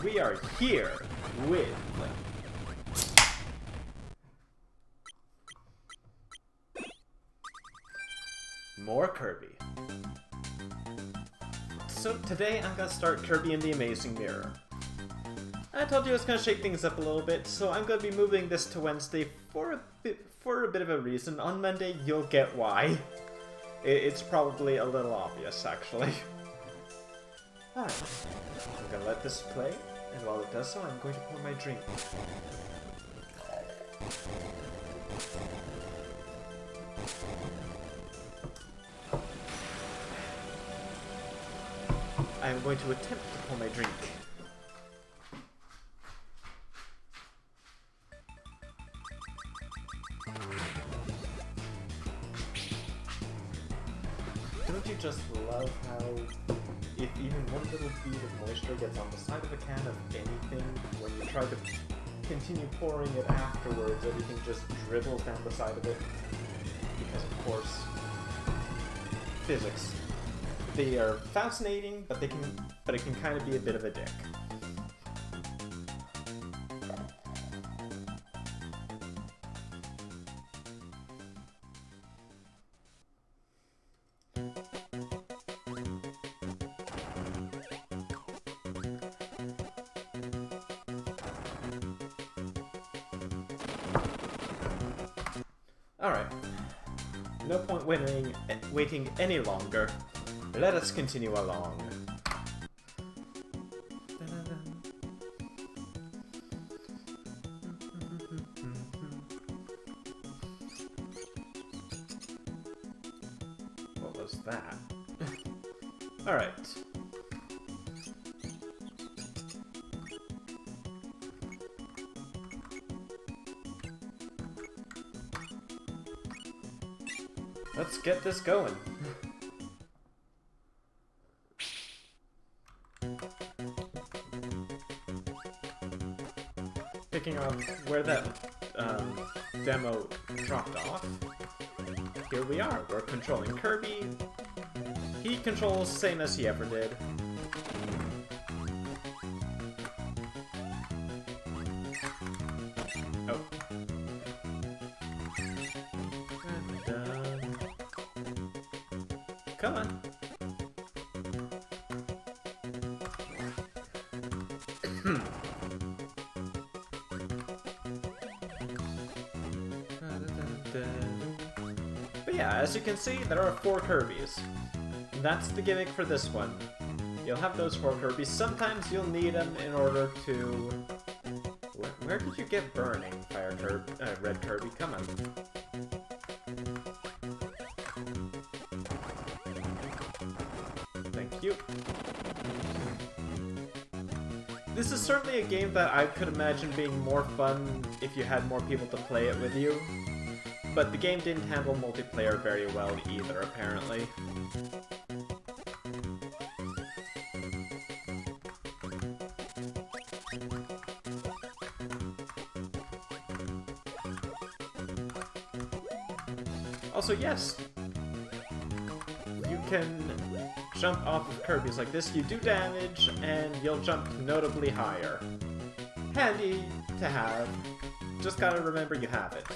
we are here with more Kirby. So today I'm gonna start Kirby in the Amazing Mirror. I told you I was gonna shake things up a little bit, so I'm gonna be moving this to Wednesday for a bit of a reason. On Monday, you'll get why. It's probably a little obvious, actually. Alright, I'm gonna let this play, and while it does so, I'm going to pour my drink. I'm going to attempt to pour my drink. Don't you just love how if even one little bead of moisture gets on the side of a can of anything, when you try to continue pouring it afterwards, everything just dribbles down the side of it? Because of course, physics. They are fascinating, but it can kind of be a bit of a dick. Alright, no point waiting any longer. Let us continue along. What was that? Alright. Let's get this going. Picking up where that demo dropped off, here we are. We're controlling Kirby. He controls same as he ever did. Oh. And, come on. But yeah, as you can see, there are 4 Kirbys. That's the gimmick for this one. You'll have those 4 Kirbys. Sometimes you'll need them in order to... Where did you get burning, Red Kirby? Come on. Thank you. This is certainly a game that I could imagine being more fun if you had more people to play it with you. But the game didn't handle multiplayer very well either, apparently. Also, yes, you can jump off of Kirbys like this. You do damage, and you'll jump notably higher. Handy to have. Just gotta remember you have it.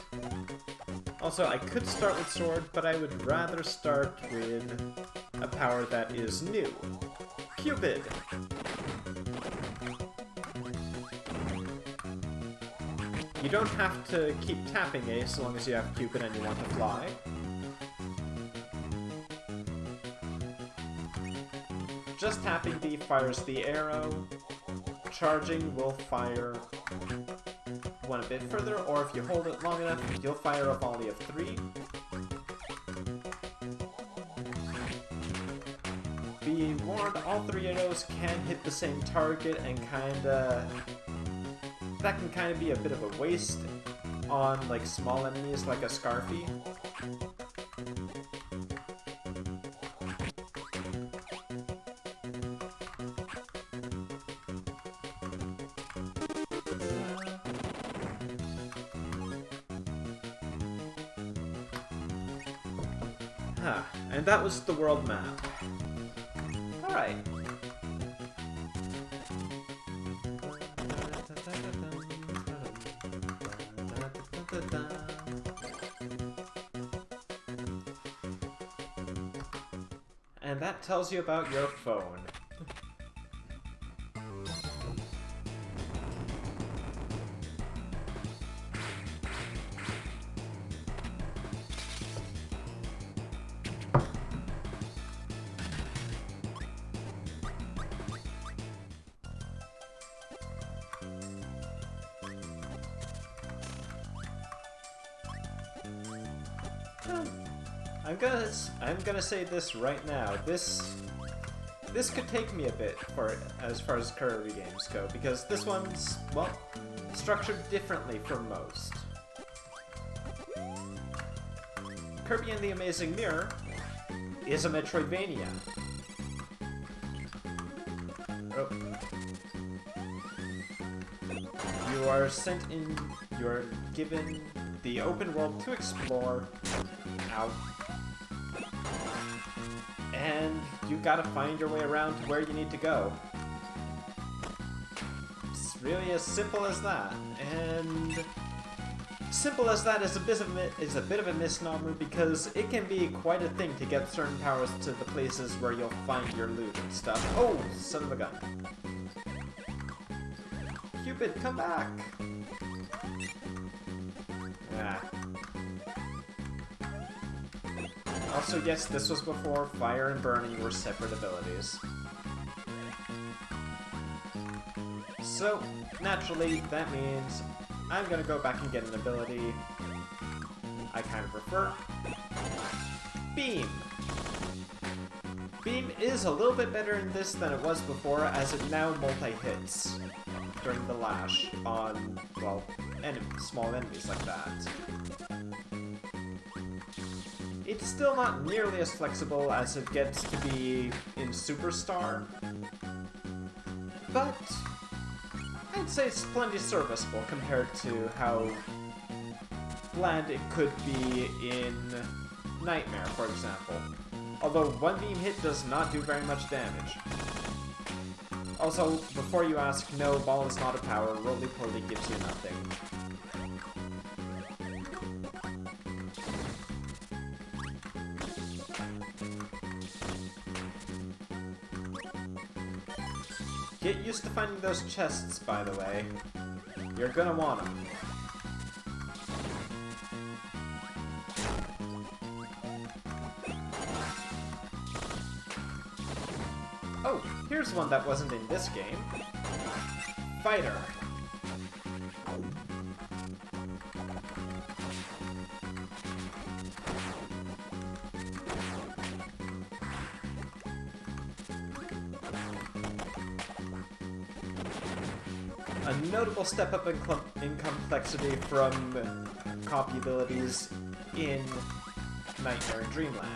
Also, I could start with Sword, but I would rather start with a power that is new. Cupid! You don't have to keep tapping A as long as you have Cupid and you want to fly. Just tapping B fires the arrow. Charging will fire one a bit further, or if you hold it long enough, you'll fire a volley of 3. Be warned, all 3 arrows can hit the same target, and that can kinda be a bit of a waste on like small enemies like a Scarfy. And that was the world map. Alright. da, da. And that tells you about your phone. I'm gonna say this right now. This could take me a bit as far as Kirby games go, because this one's, well, structured differently from most. Kirby and the Amazing Mirror is a Metroidvania. Oh. You are given the open world to explore. Ow. And you gotta find your way around to where you need to go. It's really as simple as that. And simple as that is a bit of a misnomer, because it can be quite a thing to get certain powers to the places where you'll find your loot and stuff. Oh, son of a gun. Cupid, come back! Ah. Also, yes, this was before fire and burning were separate abilities. So, naturally, that means I'm gonna go back and get an ability I kind of prefer. Beam! Beam is a little bit better in this than it was before, as it now multi-hits during the lash on, well, small enemies like that. It's still not nearly as flexible as it gets to be in Superstar, but I'd say it's plenty serviceable compared to how bland it could be in Nightmare, for example. Although one beam hit does not do very much damage. Also, before you ask, no, ball is not a power, roly-poly gives you nothing. Get used to finding those chests, by the way. You're gonna want them. Oh, here's one that wasn't in this game. Fighter. A notable step up in complexity from copy abilities in Nightmare and Dreamland.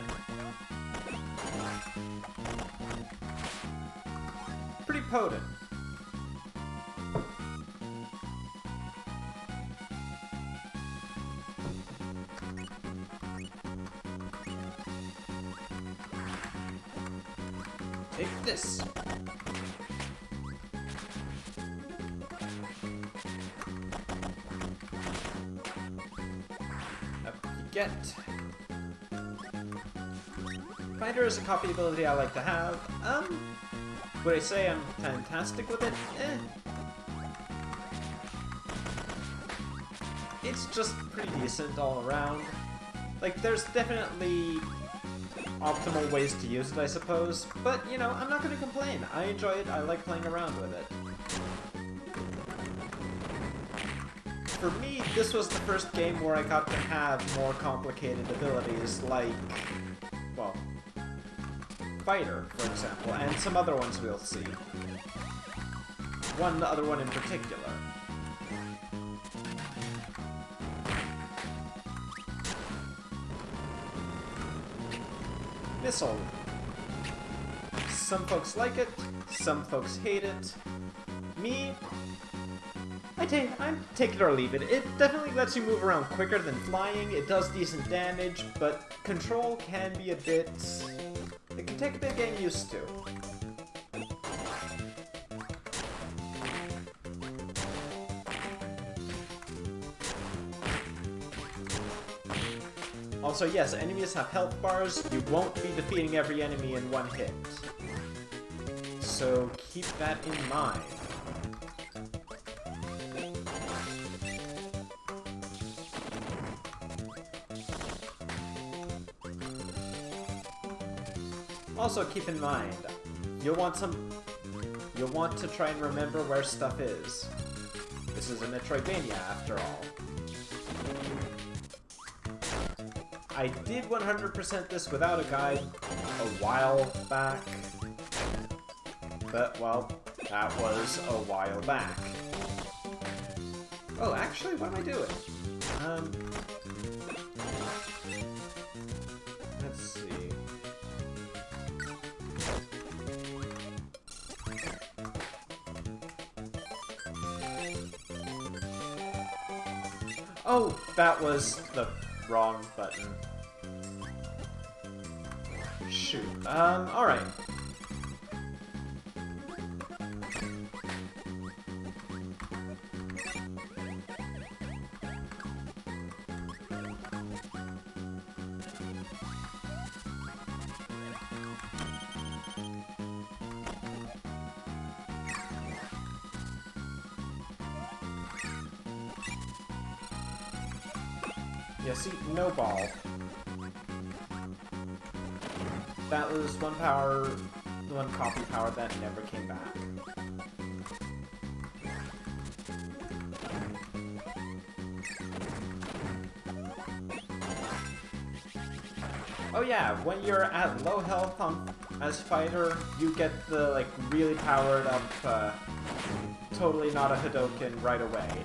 Pretty potent. Take this. Get. Fighter is a copy ability I like to have. Would I say I'm fantastic with it? It's just pretty decent all around. Like, there's definitely optimal ways to use it, I suppose, but, you know, I'm not gonna complain. I enjoy it, I like playing around with it. For me, this was the first game where I got to have more complicated abilities, like, well, Fighter, for example, and some other ones we'll see. One other one in particular. Missile. Some folks like it, some folks hate it. Me, I take it or leave it. It definitely lets you move around quicker than flying, it does decent damage, but control can be a bit... it can take a bit getting used to. Also, yes, enemies have health bars. You won't be defeating every enemy in one hit. So keep that in mind. Also keep in mind, you'll want to try and remember where stuff is. This is a Metroidvania after all. I did 100% this without a guide a while back. But, well, that was a while back. Oh, actually, what am I doing? Let's see. Oh, that was the wrong button. Shoot. Alright. Yeah, see, no ball. That was one copy power that never came back. Oh yeah, when you're at low health as fighter, you get the, like, really powered up, totally not a Hadoken right away.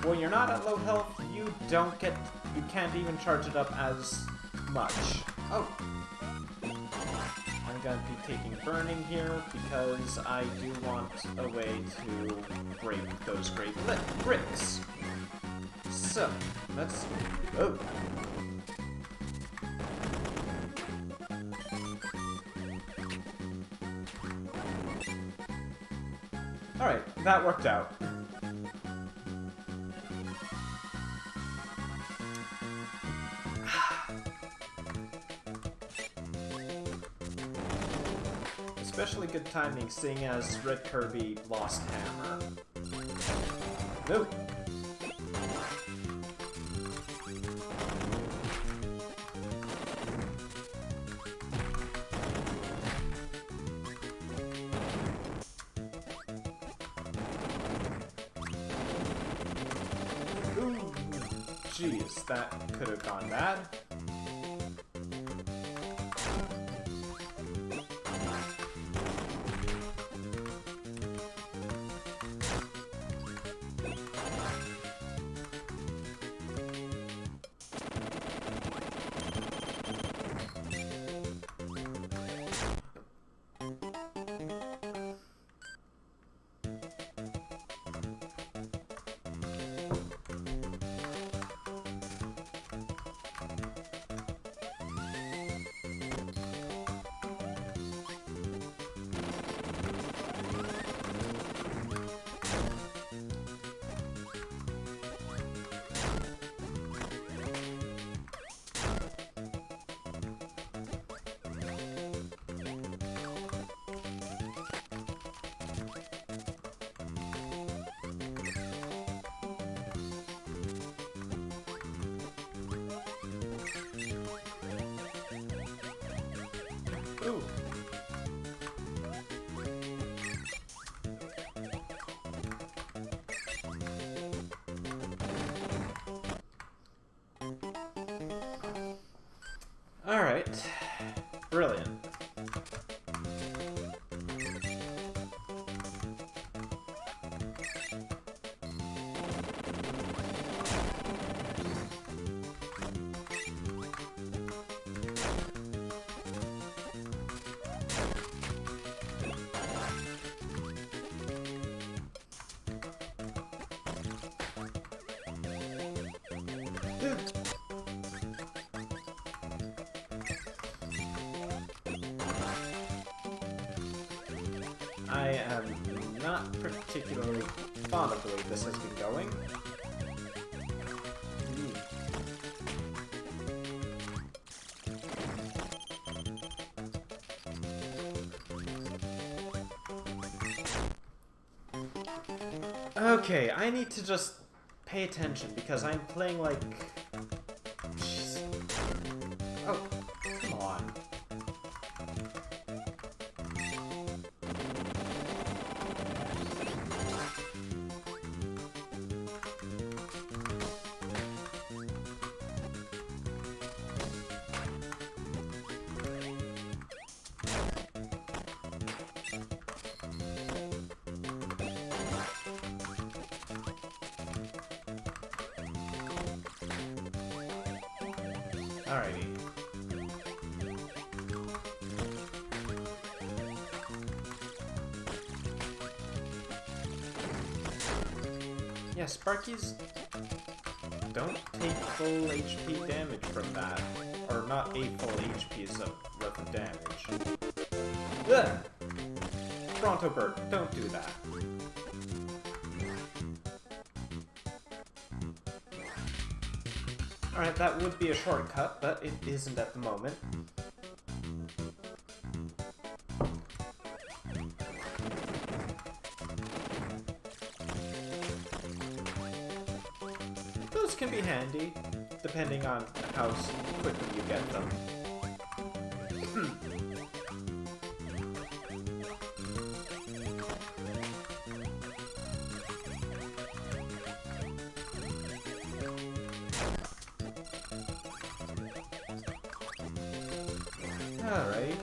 When you're not at low health, you can't even charge it up as much. Oh! I'm gonna be taking burning here because I do want a way to break those great bricks. So, let's... Oh! Alright, that worked out. Especially good timing, seeing as Red Kirby lost Hammer. Nope. Ooh, jeez, that could have gone bad. Ooh. All right. Brilliant. I am not particularly fond of the way this has been going. Okay, I need to just pay attention because I'm playing like... Jeez. Oh, come on. Alrighty. Yeah, Sparkies don't take full HP damage from that. Or not a full HP's worth of damage. Ugh! Bronto Bird, don't do that. Alright, that would be a shortcut, but it isn't at the moment. Those can be handy, depending on how quickly you get them. Alright.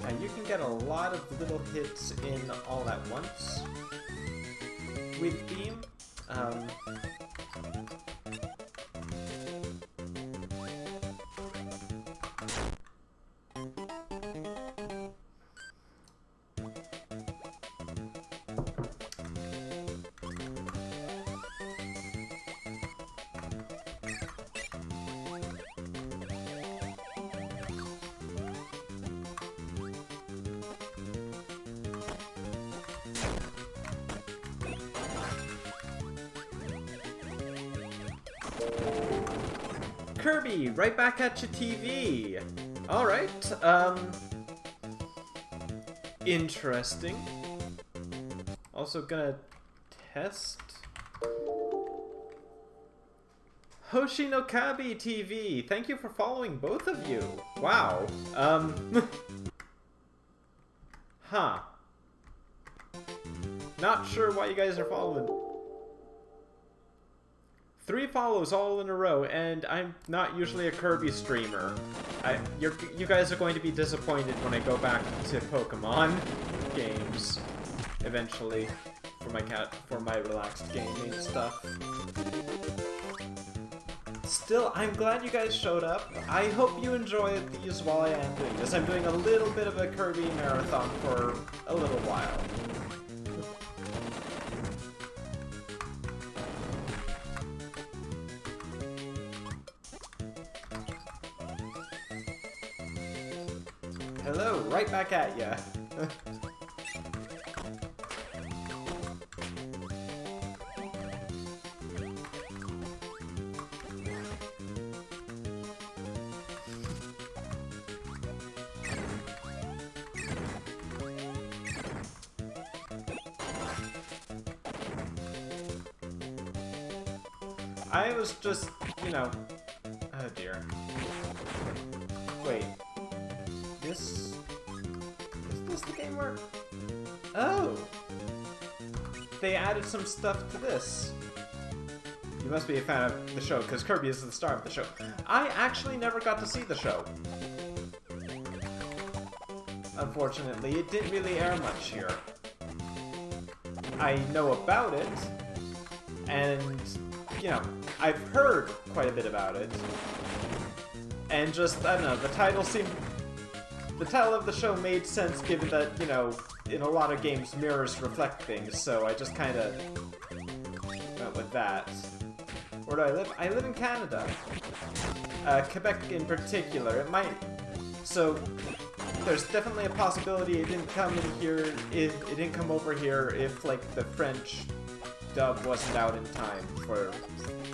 Now you can get a lot of little hits in all at once with Beam. Kirby, right back at your TV. Alright, interesting. Also gonna test Hoshi no Kabi TV. Thank you for following both of you. Wow. Huh. Not sure why you guys are following. 3 follows all in a row, and I'm not usually a Kirby streamer. You guys are going to be disappointed when I go back to Pokemon games eventually for my relaxed gaming stuff. Still, I'm glad you guys showed up. I hope you enjoy these while I am doing this. I'm doing a little bit of a Kirby marathon for a little while. Hello, right back at ya. I was just, you know... Oh dear. Wait. Is this the game where... Oh! They added some stuff to this. You must be a fan of the show, because Kirby is the star of the show. I actually never got to see the show. Unfortunately, it didn't really air much here. I know about it, and, you know, I've heard quite a bit about it. And just, I don't know, the title seemed the title of the show made sense given that, you know, in a lot of games mirrors reflect things, so I just kind of went with that. Where do I live? I live in Canada. Quebec in particular. It might... So, there's definitely a possibility it didn't come in here, it didn't come over here if, like, the French dub wasn't out in time for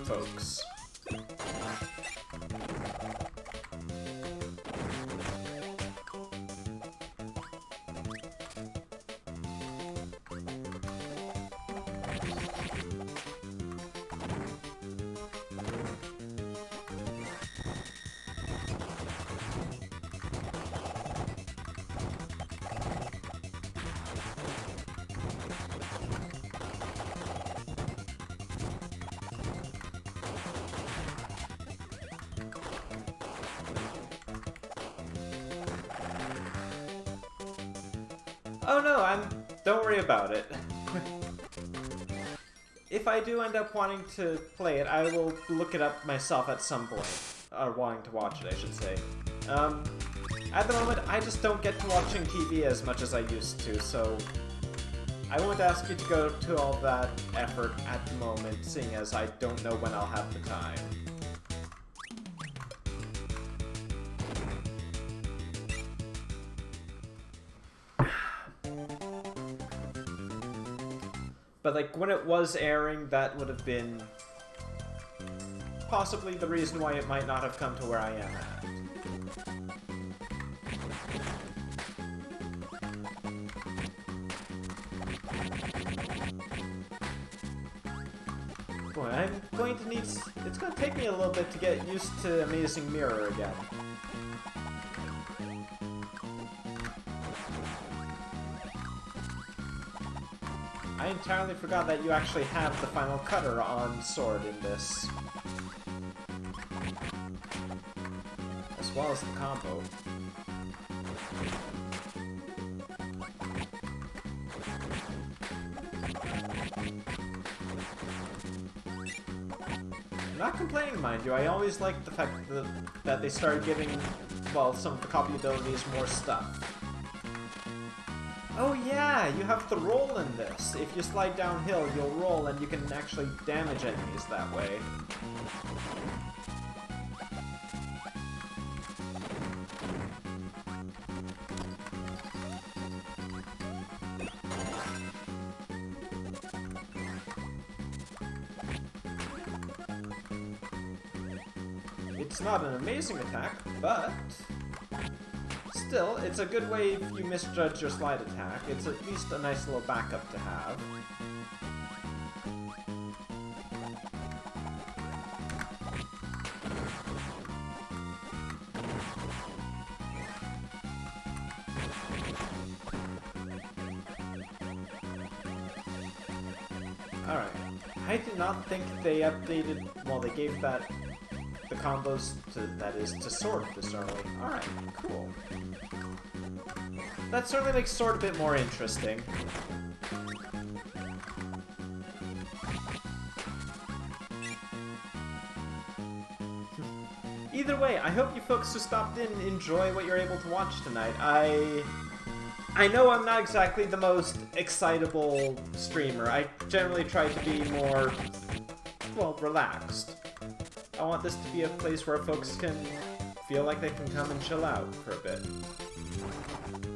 folks. Oh no, don't worry about it. If I do end up wanting to play it, I will look it up myself at some point. Or wanting to watch it, I should say. At the moment, I just don't get to watching TV as much as I used to, so I won't ask you to go to all that effort at the moment, seeing as I don't know when I'll have the time. But, like, when it was airing, that would have been possibly the reason why it might not have come to where I am at. Boy, I'm going to need... It's going to take me a little bit to get used to Amazing Mirror again. I entirely forgot that you actually have the final cutter on Sword in this. As well as the combo. I'm not complaining, mind you. I always liked the fact that they started giving, well, some of the copy abilities more stuff. Oh yeah, you have the roll in this. If you slide downhill, you'll roll and you can actually damage enemies that way. It's not an amazing attack, but... Still, it's a good way if you misjudge your slide attack. It's at least a nice little backup to have. Alright. I did not think they updated... Well, they gave the combos to Sword this early. Alright, cool. That certainly makes Sword a bit more interesting. Either way, I hope you folks who stopped in enjoy what you're able to watch tonight. I know I'm not exactly the most excitable streamer. I generally try to be more, well, relaxed. I want this to be a place where folks can feel like they can come and chill out for a bit.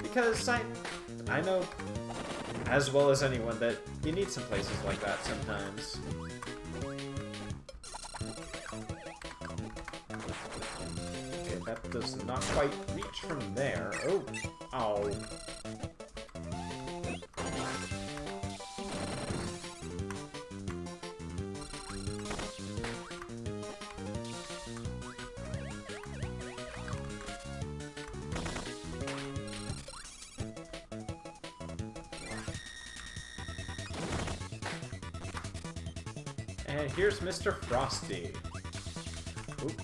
Because I know as well as anyone that you need some places like that sometimes. Okay, that does not quite reach from there. Oh, ow. And here's Mr. Frosty. Oop.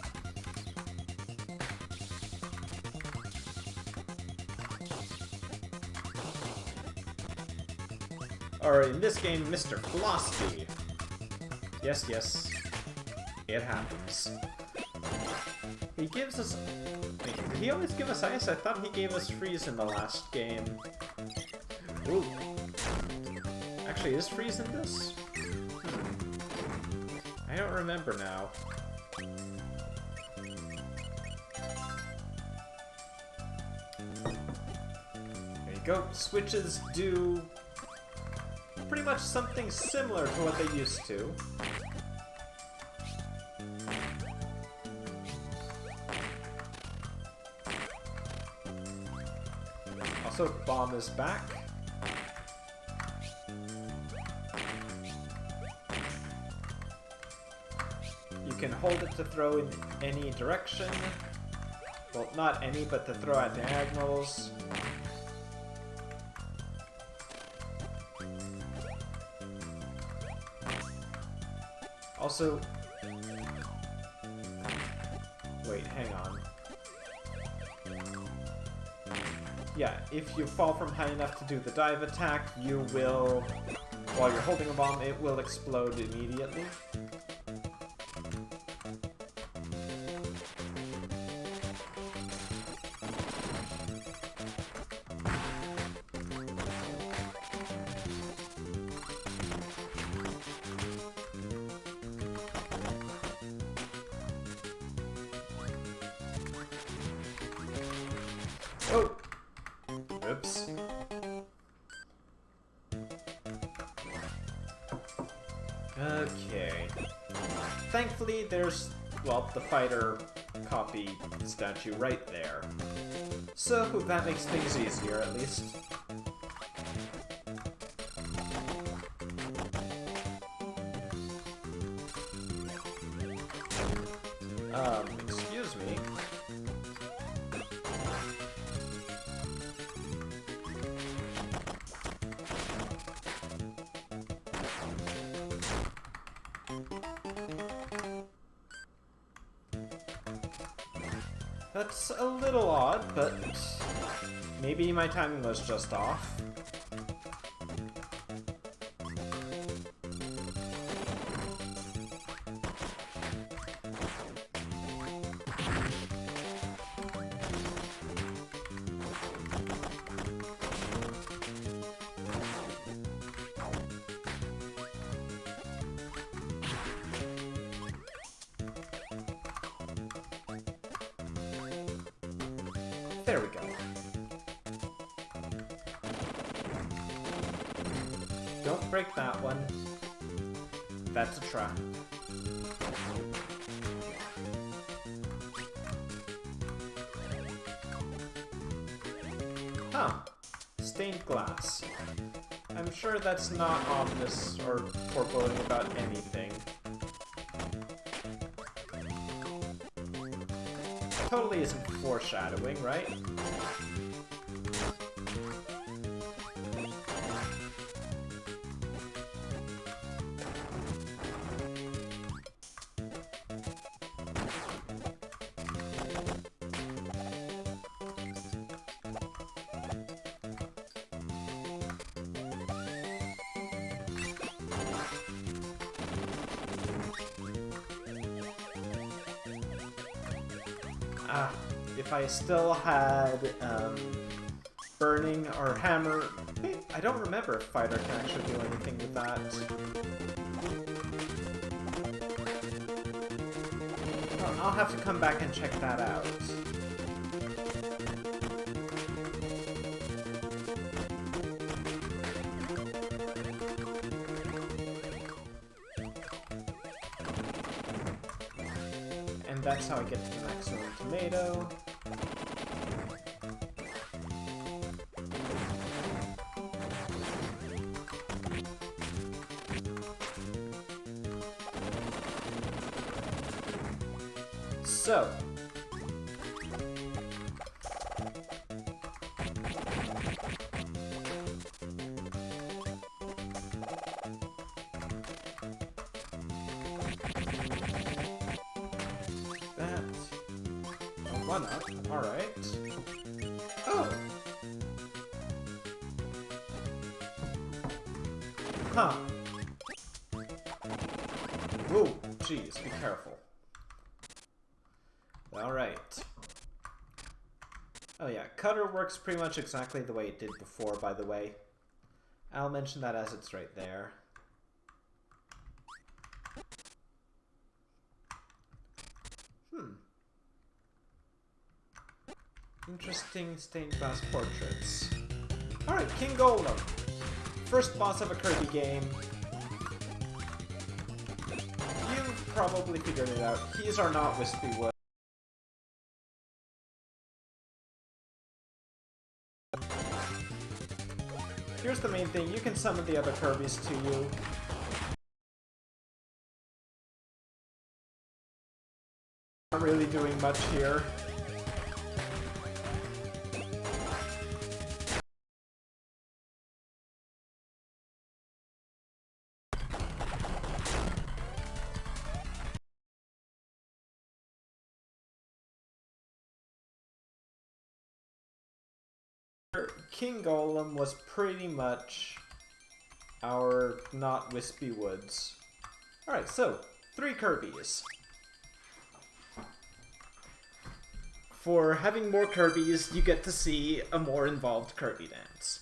Or in this game, Mr. Flosty. Yes, yes. It happens. He gives us... Wait, did he always give us ice? I thought he gave us freeze in the last game. Ooh. Actually, is freeze in this? I don't remember now. There you go. Switches do pretty much something similar to what they used to. Also, bomb is back. You can hold it to throw in any direction. Well, not any, but to throw at diagonals. Also... Wait, hang on. Yeah, if you fall from high enough to do the dive attack, you will... While you're holding a bomb, it will explode immediately. Oh! Oops. Okay. Thankfully, there's, well, the fighter copy statue right there. So, that makes things easier, at least. Excuse me. That's a little odd, but maybe my timing was just off. There we go. Don't break that one. That's a trap. Huh. Stained glass. I'm sure that's not ominous or foreboding about anything. Totally isn't foreshadowing, right? If I still had, burning or hammer... Wait, I don't remember if fighter can actually do anything with that. Well, I'll have to come back and check that out. And that's how I get to the maximum tomato. So, that, a 1-up, alright. Oh! Huh. Whoa, jeez, be careful. Alright. Oh yeah, cutter works pretty much exactly the way it did before, by the way. I'll mention that as it's right there. Interesting stained glass portraits. Alright, King Golem. First boss of a Kirby game. You've probably figured it out. These are not Wispy Wood. Here's the main thing, you can summon the other Kirbys to you. Not really doing much here. King Golem was pretty much our not Wispy Woods. Alright, so 3 Kirbys. For having more Kirbys, you get to see a more involved Kirby dance.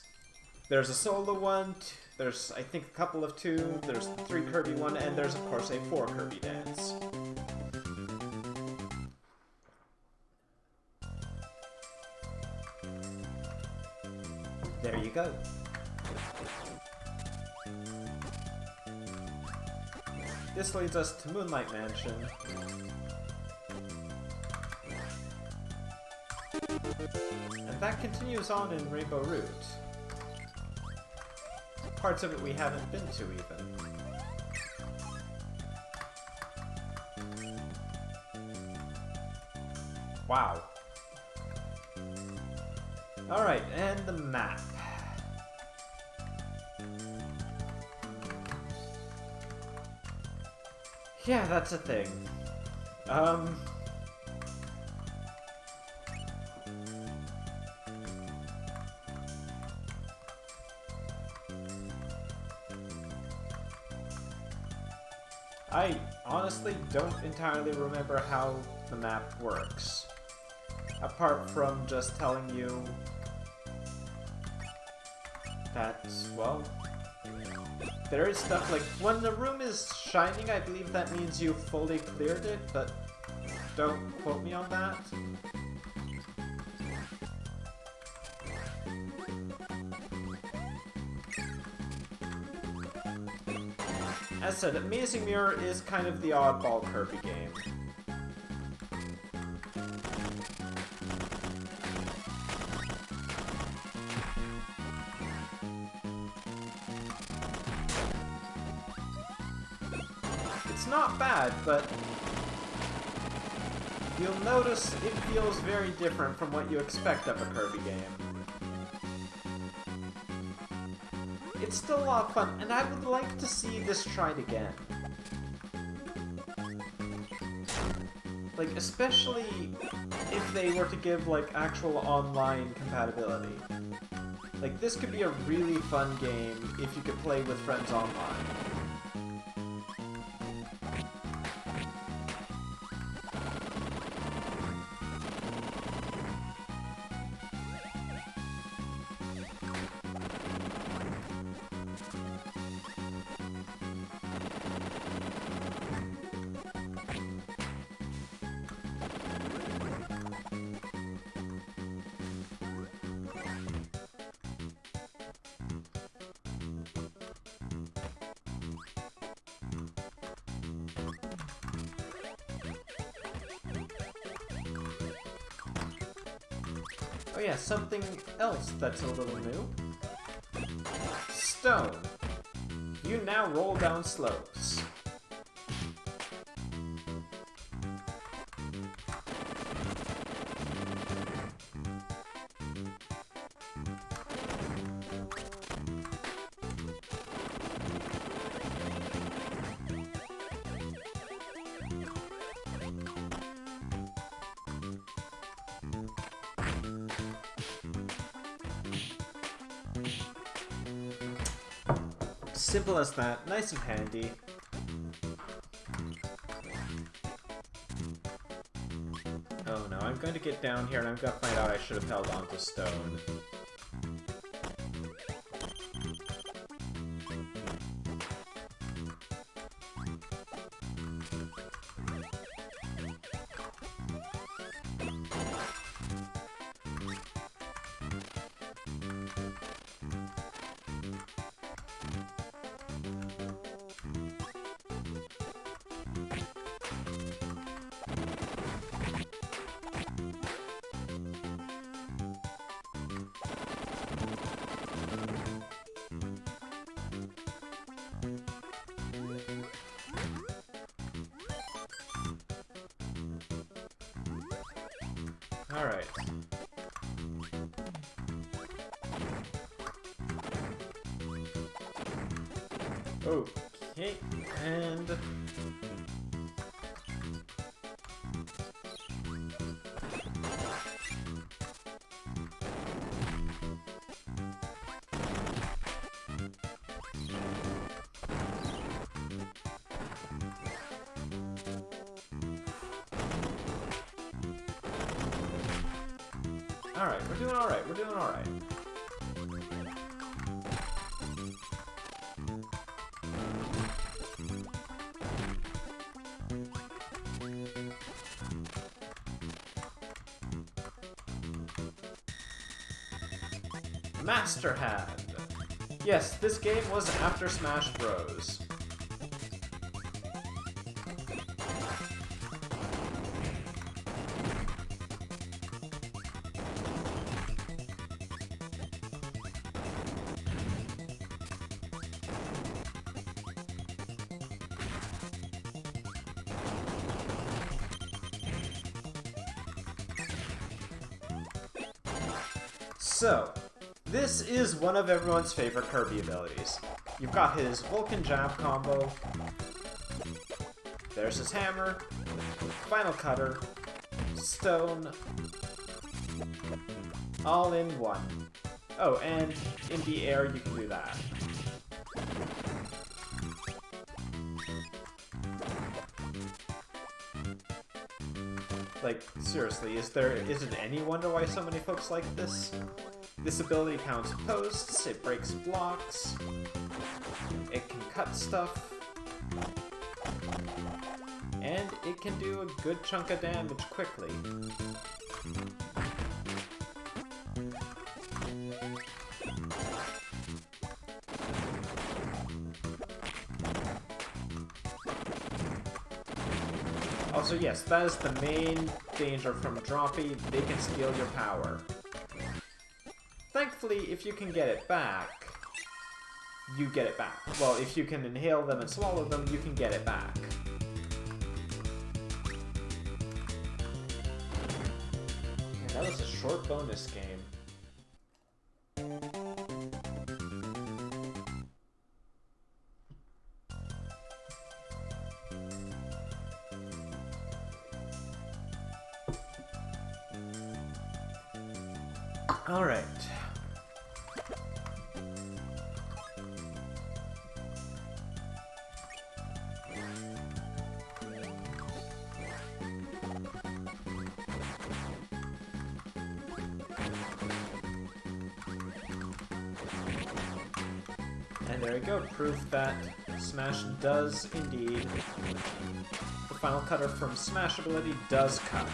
There's a solo one, there's I think a couple of 2, there's 3 Kirby one, and there's of course a 4 Kirby dance. There you go. This leads us to Moonlight Mansion. And that continues on in Rainbow Route. Parts of it we haven't been to even. Wow. Alright, and the map. Yeah, that's a thing. I honestly don't entirely remember how the map works. Apart from just telling you that, well, there is stuff like, when the room is shining, I believe that means you fully cleared it, but don't quote me on that. As said, Amazing Mirror is kind of the oddball Kirby game. It's not bad, but you'll notice it feels very different from what you expect of a Kirby game. It's still a lot of fun, and I would like to see this tried again. Like, especially if they were to give, like, actual online compatibility. Like, this could be a really fun game if you could play with friends online. Oh yeah, something else that's a little new. Stone. You now roll down slopes. Simple as that, nice and handy. going to get down here and I'm going to find out I should have held on to stone. Alright. Okay, and... Alright, we're doing alright, we're doing alright. Master Hand! Yes, this game was after Smash Bros. So, this is one of everyone's favorite Kirby abilities. You've got his Vulcan Jab combo, there's his hammer, Final Cutter, stone, all in one. Oh, and in the air you can do that. Like, seriously, is it any wonder why so many folks like this? This ability pounds posts, it breaks blocks, it can cut stuff, and it can do a good chunk of damage quickly. Also, yes, that is the main danger from Droppy. They can steal your power. Thankfully, if you can get it back, you get it back. Well, if you can inhale them and swallow them, you can get it back. Man, that was a short bonus game. Alright. And there we go, proof that Smash does indeed. The Final Cutter from Smash ability does cut.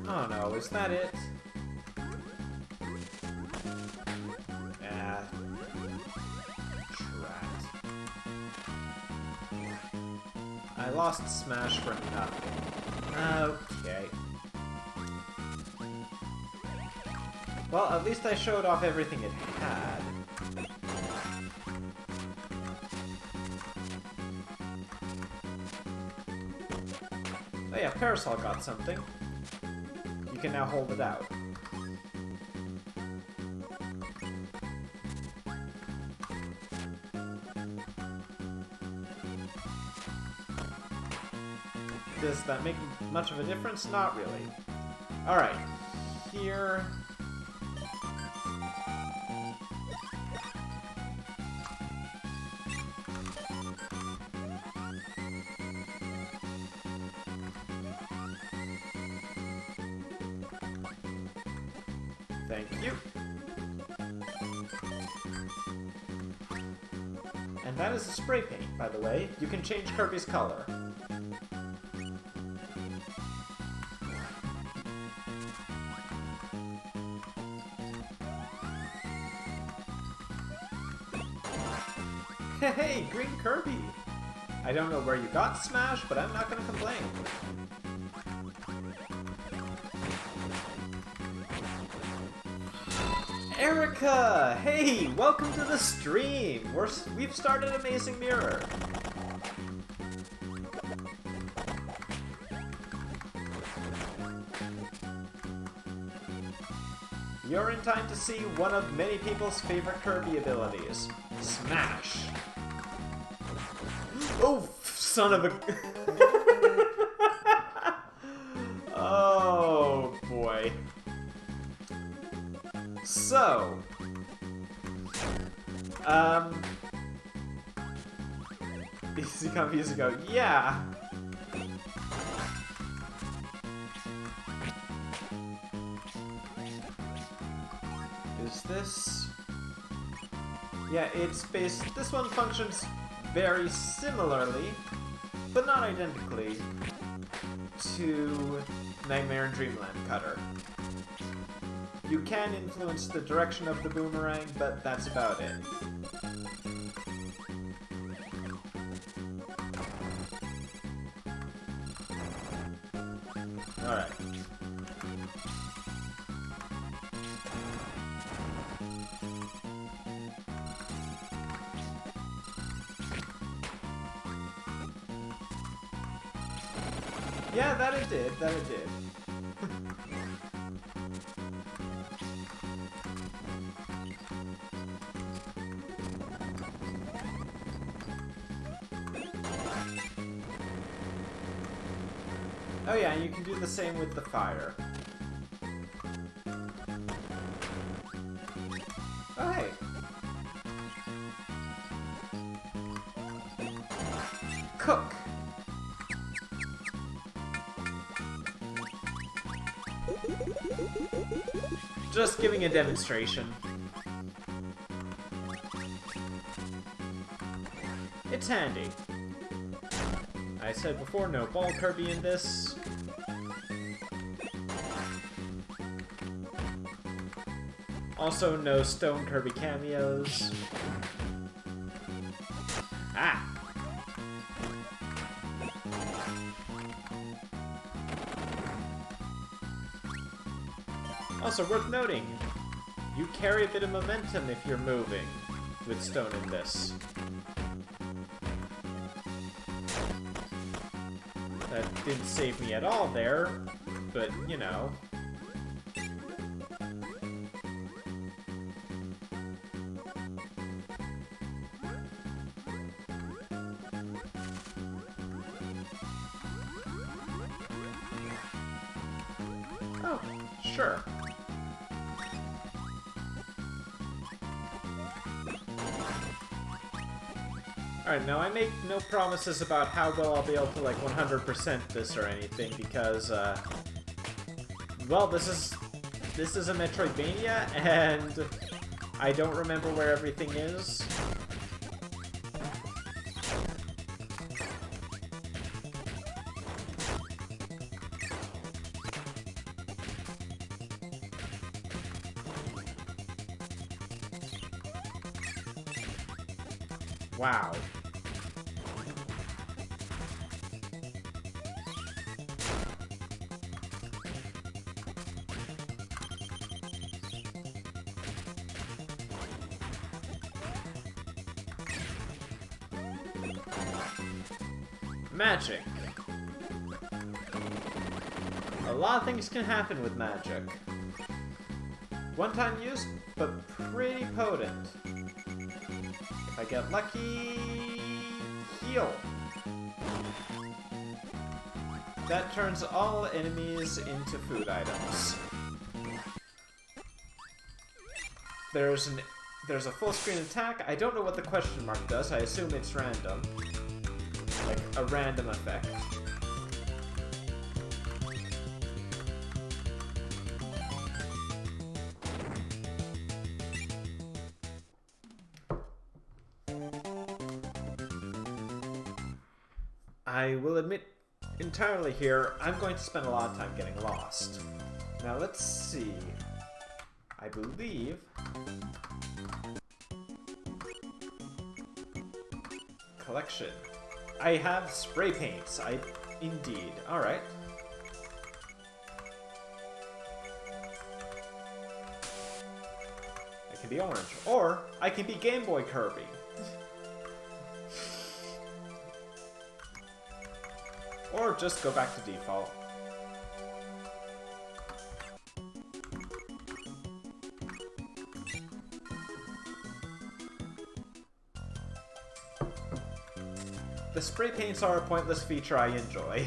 Oh no, is that it? lost Smash for nothing. Okay. Well, at least I showed off everything it had. Oh yeah, Parasol got something. You can now hold it out. Does that make much of a difference? Not really. Alright. Here... Thank you. And that is a spray paint, by the way. You can change Kirby's color. Hey, Green Kirby! I don't know where you got Smash, but I'm not gonna complain. Erica! Hey, welcome to the stream! We've started Amazing Mirror. You're in time to see one of many people's favorite Kirby abilities. Smash! Oh, son of a... Oh, boy. So... Easy come, easy go. Yeah! Is this... Yeah, it's based... This one functions very similarly, but not identically, to Nightmare and Dreamland Cutter. You can influence the direction of the boomerang, but that's about it. Alright. Yeah, that it did, that it did. Oh yeah, you can do the same with the fire. Oh hey! Cook! Just giving a demonstration. It's handy. I said before, no ball Kirby in this. Also, no Stone Kirby cameos. Ah! Also worth noting, you carry a bit of momentum if you're moving with Stone in this. That didn't save me at all there, but, you know. Oh, sure. Alright, now I make no promises about how well I'll be able to, like, 100% this or anything, because, well, this is a Metroidvania, and I don't remember where everything is. Wow. Magic. A lot of things can happen with magic. One-time use, but pretty potent. If I get lucky... heal. That turns all enemies into food items. There's a full screen attack. I don't know what the question mark does. I assume it's random. Like a random effect. I will admit entirely here, I'm going to spend a lot of time getting lost. Now let's see. I believe... collection. I have spray paints. Indeed. Alright. I can be orange. Or, I can be Game Boy Kirby. Or just go back to default. The spray paints are a pointless feature I enjoy.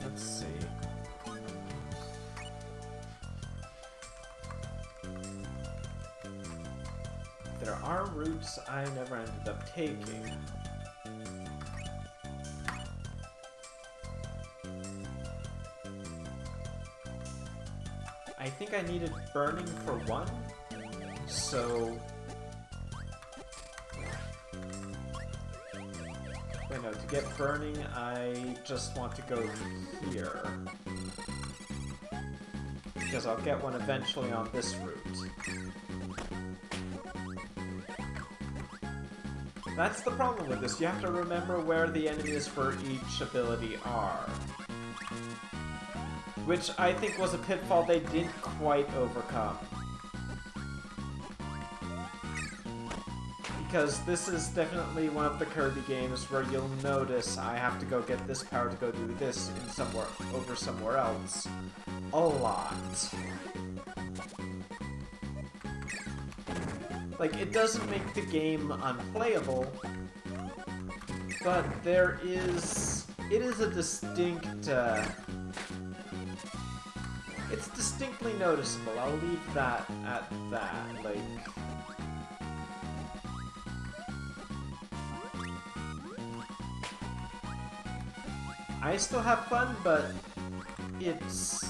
Let's see. There are routes I never ended up taking. I think I needed burning for one, so... wait, no, to get burning, I just want to go here. Because I'll get one eventually on this route. That's the problem with this, you have to remember where the enemies for each ability are. Which I think was a pitfall they didn't quite overcome. Because this is definitely one of the Kirby games where you'll notice I have to go get this power to go do this in somewhere else. A lot. Like, it doesn't make the game unplayable, but it is a distinct, it's distinctly noticeable. I'll leave that at that. Like, I still have fun, but it's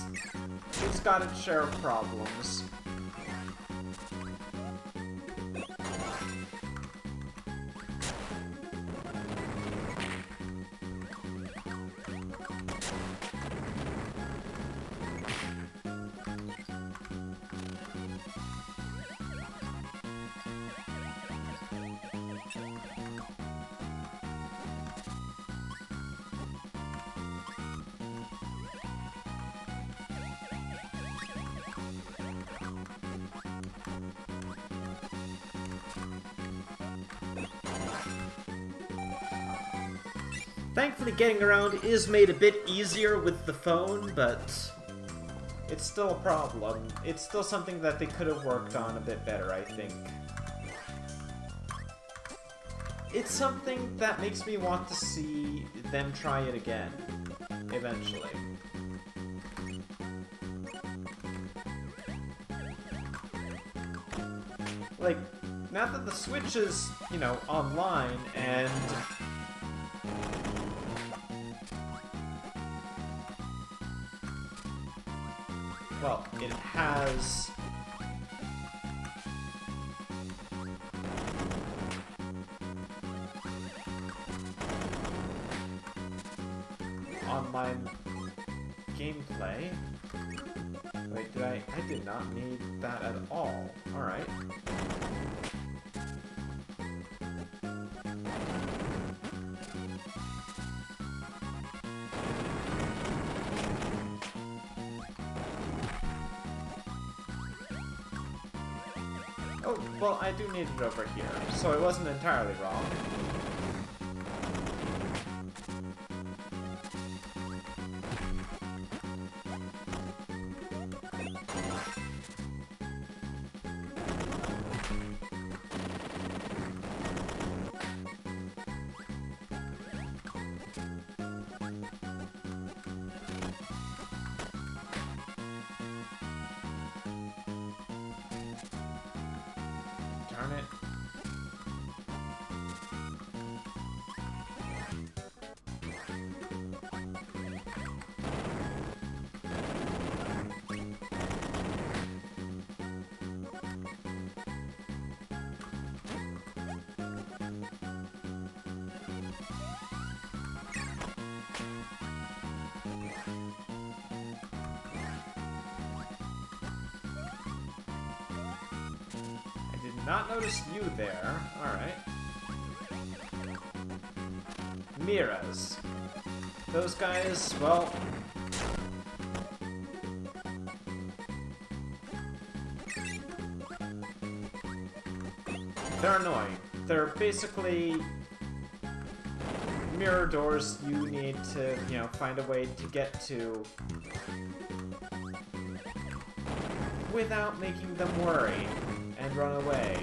got its share of problems. Thankfully, getting around is made a bit easier with the phone, but it's still a problem. It's still something that they could have worked on a bit better, I think. It's something that makes me want to see them try it again, eventually. Like, now that the Switch is, you know, online, and... well, it has... online gameplay. Wait, I did not need that at all. Alright. Oh, well, I do need it over here, so I wasn't entirely wrong. Darn it. Not noticed you there. Alright. Miras. Those guys, well... they're annoying. They're basically mirror doors you need to, you know, find a way to get to without making them worry and run away.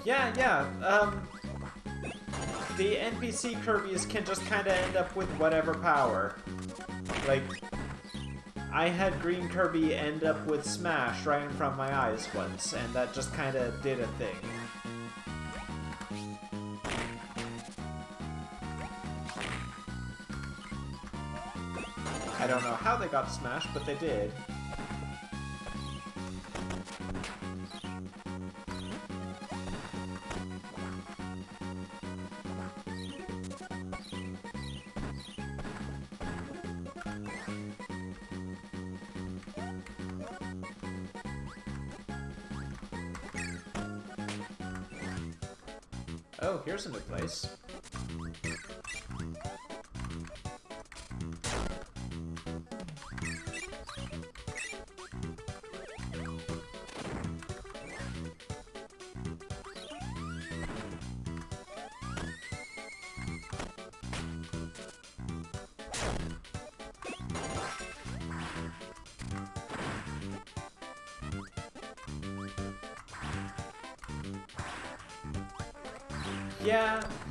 Yeah, the NPC Kirbys can just kinda end up with whatever power. Like, I had Green Kirby end up with Smash right in front of my eyes once, and that just kinda did a thing. I don't know how they got Smash, but they did. Oh, here's a new place.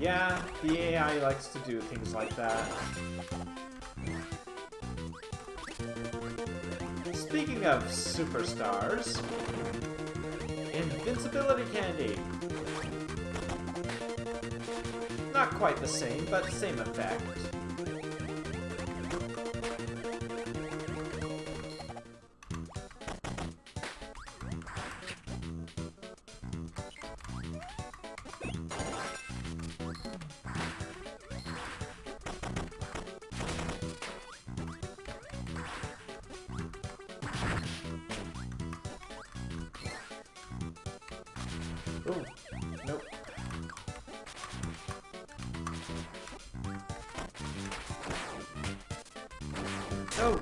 Yeah, the AI likes to do things like that. Speaking of superstars, invincibility candy. Not quite the same, but same effect. Ooh, nope. No!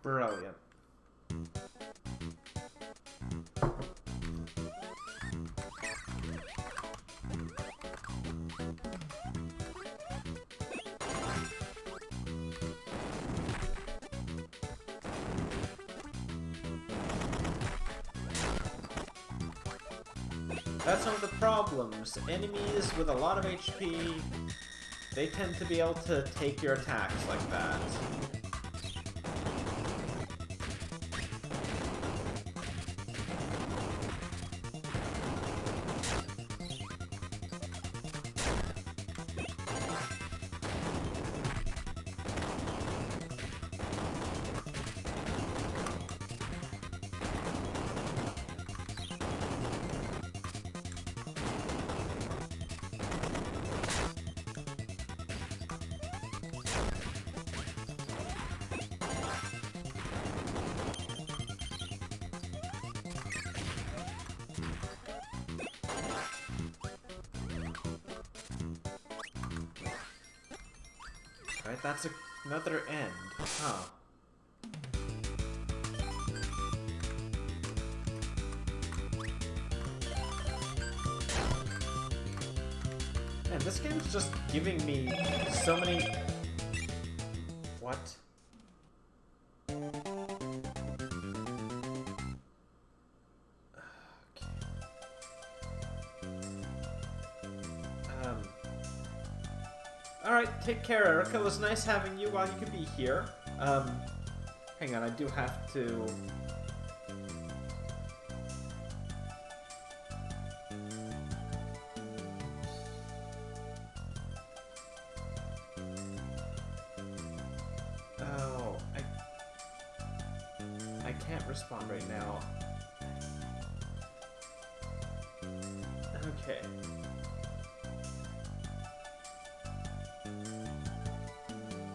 Brilliant. That's one of the problems. Enemies with a lot of HP, they tend to be able to take your attacks like that. Alright, that's another end. Huh. And this game's just giving me so many... What? Alright, take care, Erica. It was nice having you while you could be here. Hang on, I do have to... Oh, I can't respond right now. Okay.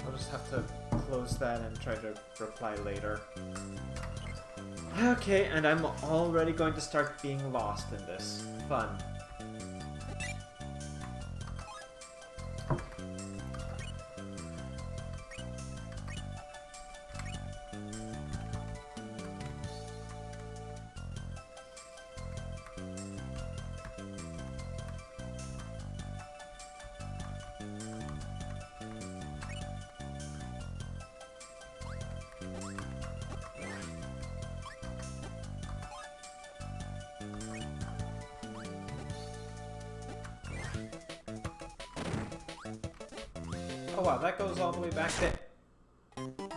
I'll just have to close that and try to reply later. Okay, and I'm already going to start being lost in this. Fun. Oh wow, that goes all the way back there.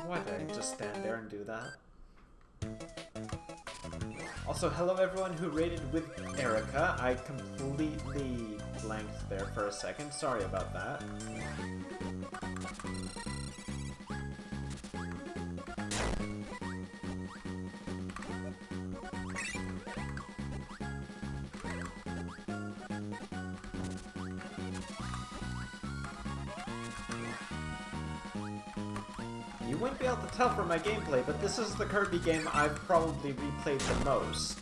Why did I just stand there and do that? Also, hello everyone who raided with Erica. I completely blanked there for a second. Sorry about that. You wouldn't be able to tell from my gameplay, but this is the Kirby game I've probably replayed the most.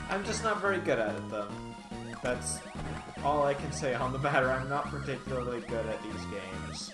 I'm just not very good at it, though. That's all I can say on the matter. I'm not particularly good at these games.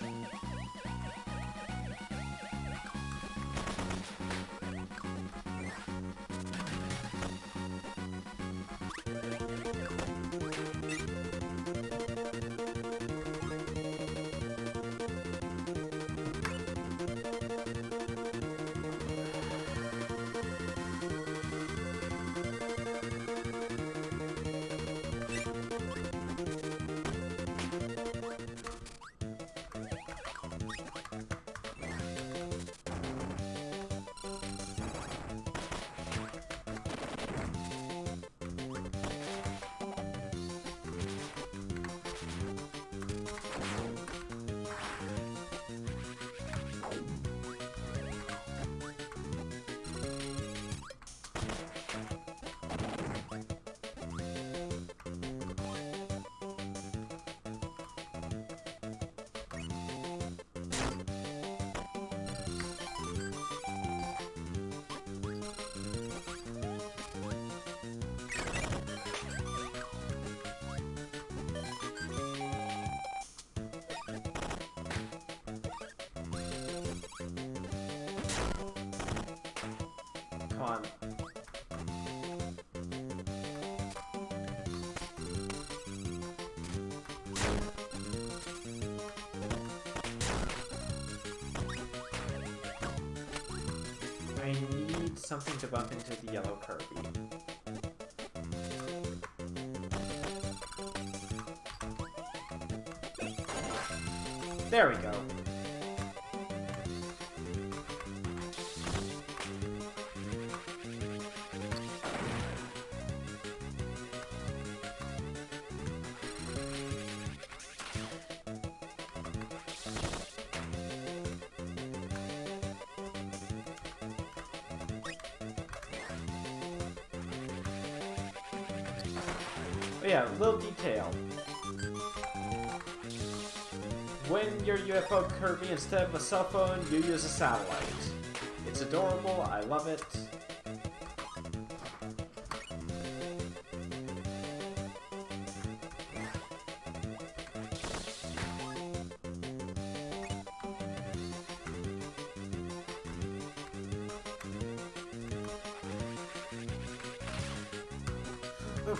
something to bump into the yellow Kirby. There we go. Oh yeah, little detail. When you're UFO Kirby, instead of a cell phone, you use a satellite. It's adorable, I love it. Ooh.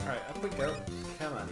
Alright, up we go. Come on.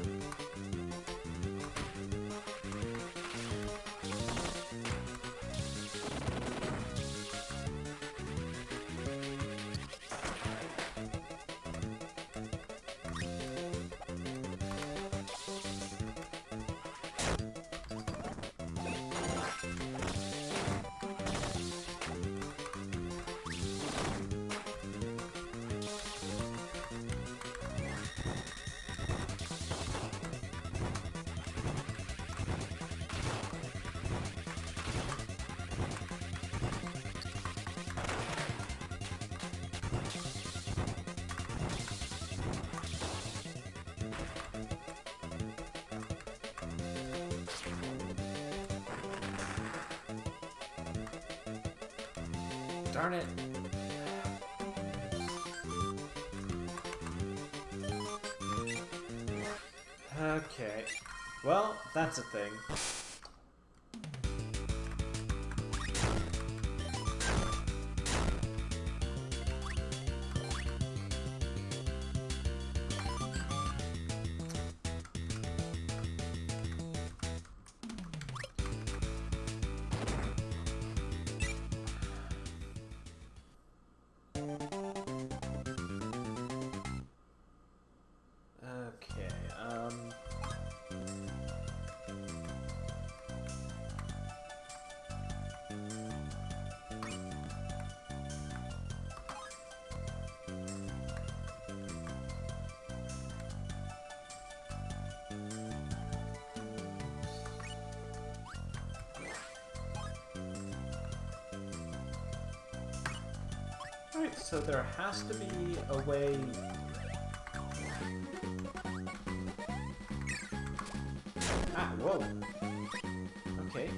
Darn it. Okay. Well, that's a thing. Alright, so there has to be a way... Ah, whoa! Okay.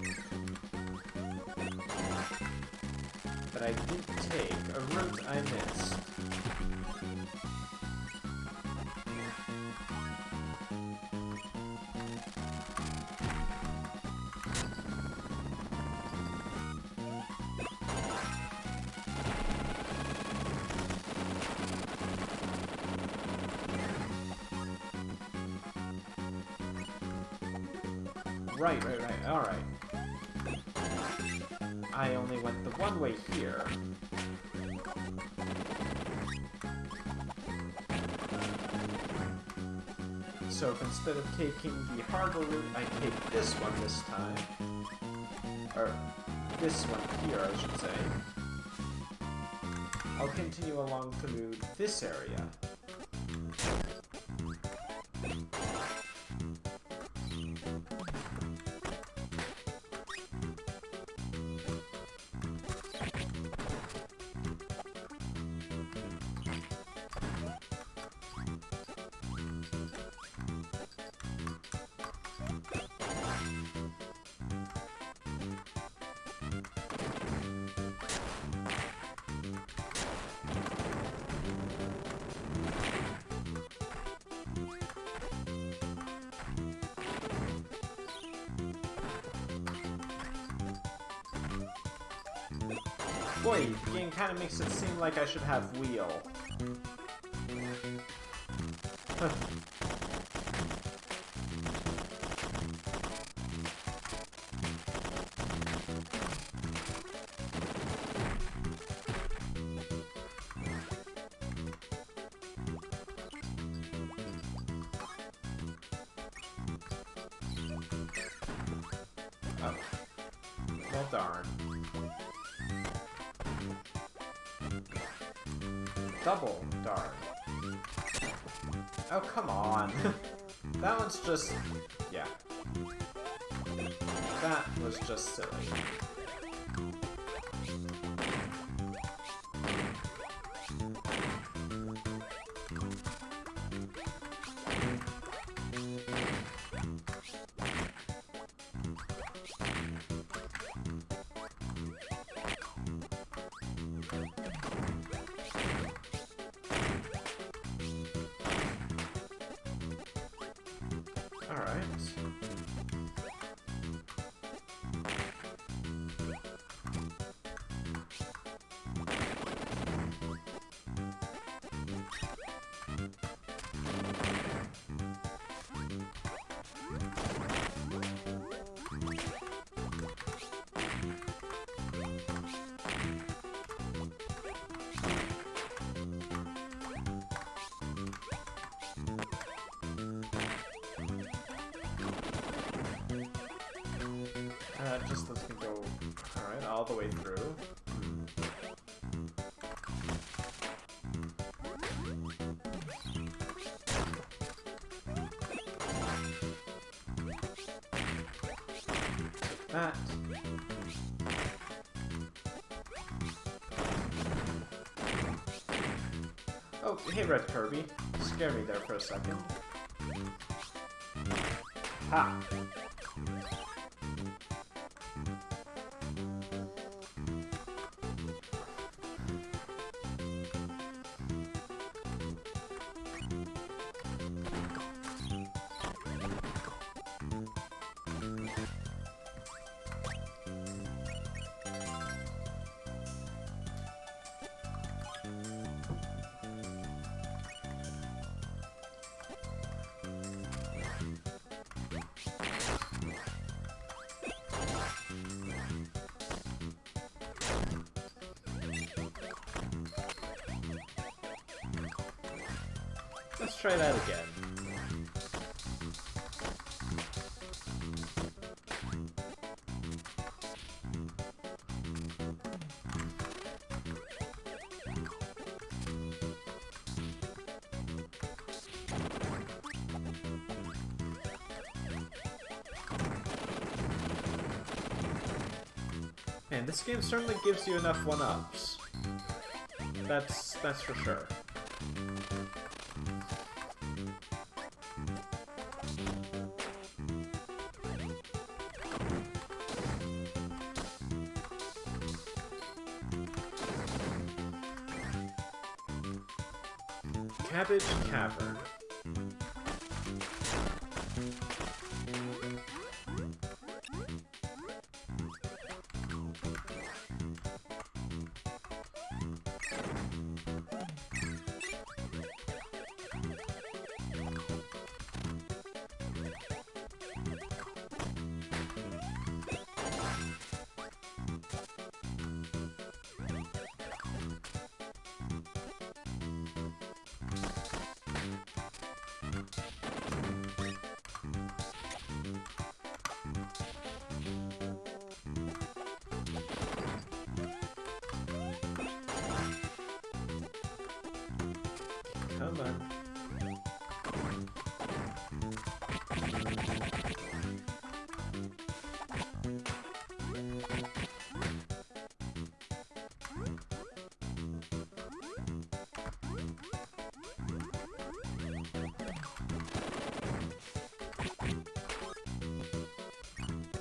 But I did take a route I missed. Right, alright. I only went the one way here. So if instead of taking the harbor route, I take this one this time, or this one here, I should say, I'll continue along through this area. Boy, the game kind of makes it seem like I should have wheel. Oh. Well, darn. Double darn. Oh, come on. That one's just... yeah. That was just silly. Alright. Just lets me go, alright, all the way through. That. Oh, hey Red Kirby. Scared me there for a second. Ha! Let's try that again. Man, this game certainly gives you enough one-ups. That's for sure. Cabbage Cavern. Come on.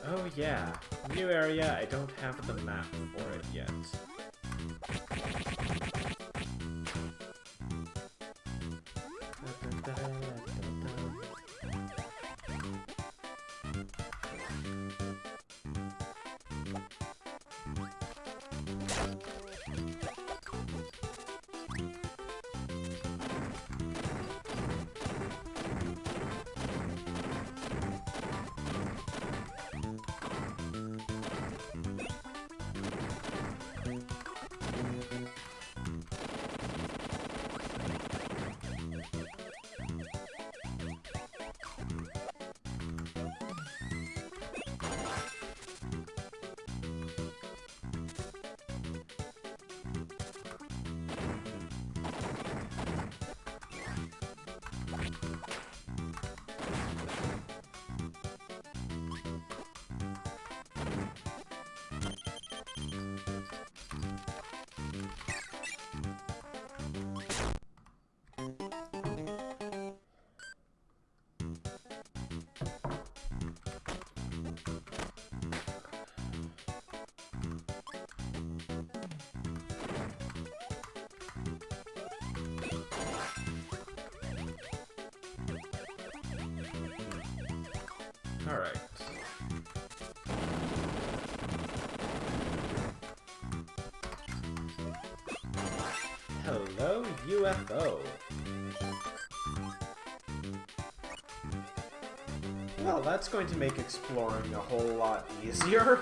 Oh yeah, new area, I don't have the map for it yet. Alright. Hello, UFO. Well, that's going to make exploring a whole lot easier.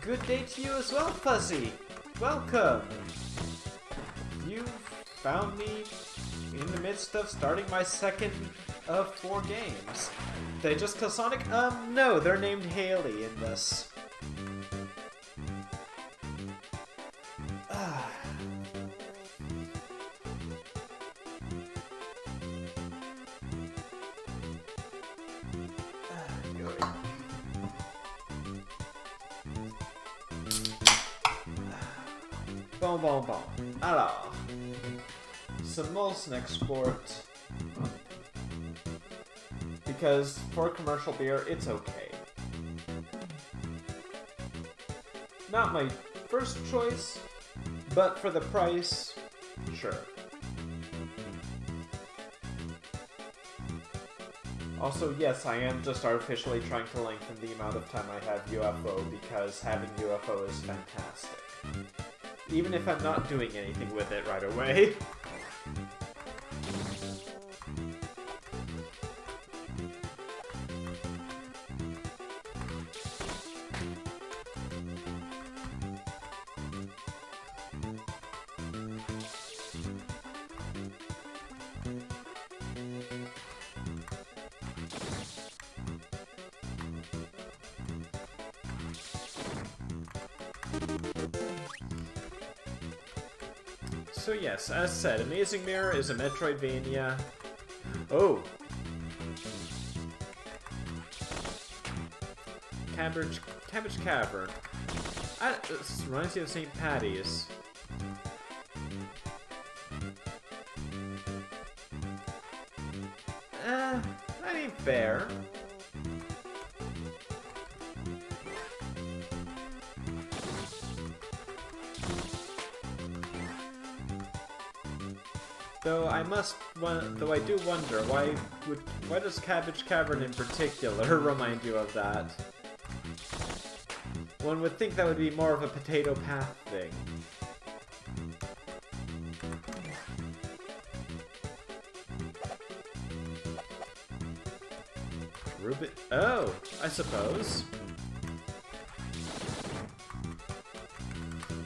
Good day to you as well, Fuzzy! Welcome! You found me in the midst of starting my second of 4 games. They just kill Sonic? No, they're named Haley in this. Bon. Alors, some Molson Export. Because for commercial beer, it's okay. Not my first choice, but for the price, sure. Also, yes, I am just artificially trying to lengthen the amount of time I have UFO because having UFO is fantastic. Even if I'm not doing anything with it right away. So yes, as said, Amazing Mirror is a Metroidvania. Oh! Cabbage Cavern. This reminds me of St. Patty's. That ain't fair. Though I do wonder, why does Cabbage Cavern in particular remind you of that? One would think that would be more of a potato path thing. Rubik? Oh, I suppose.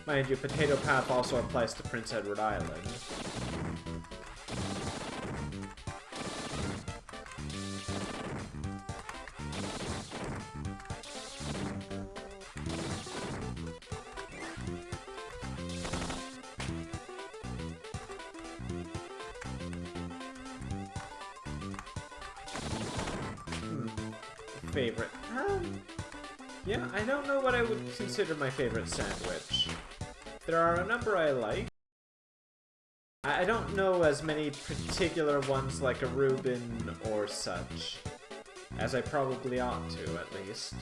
Mind you, Potato Path also applies to Prince Edward Island. Favorite? Yeah, I don't know what I would consider my favorite sandwich. There are a number I like. I don't know as many particular ones like a Reuben or such, as I probably ought to, at least.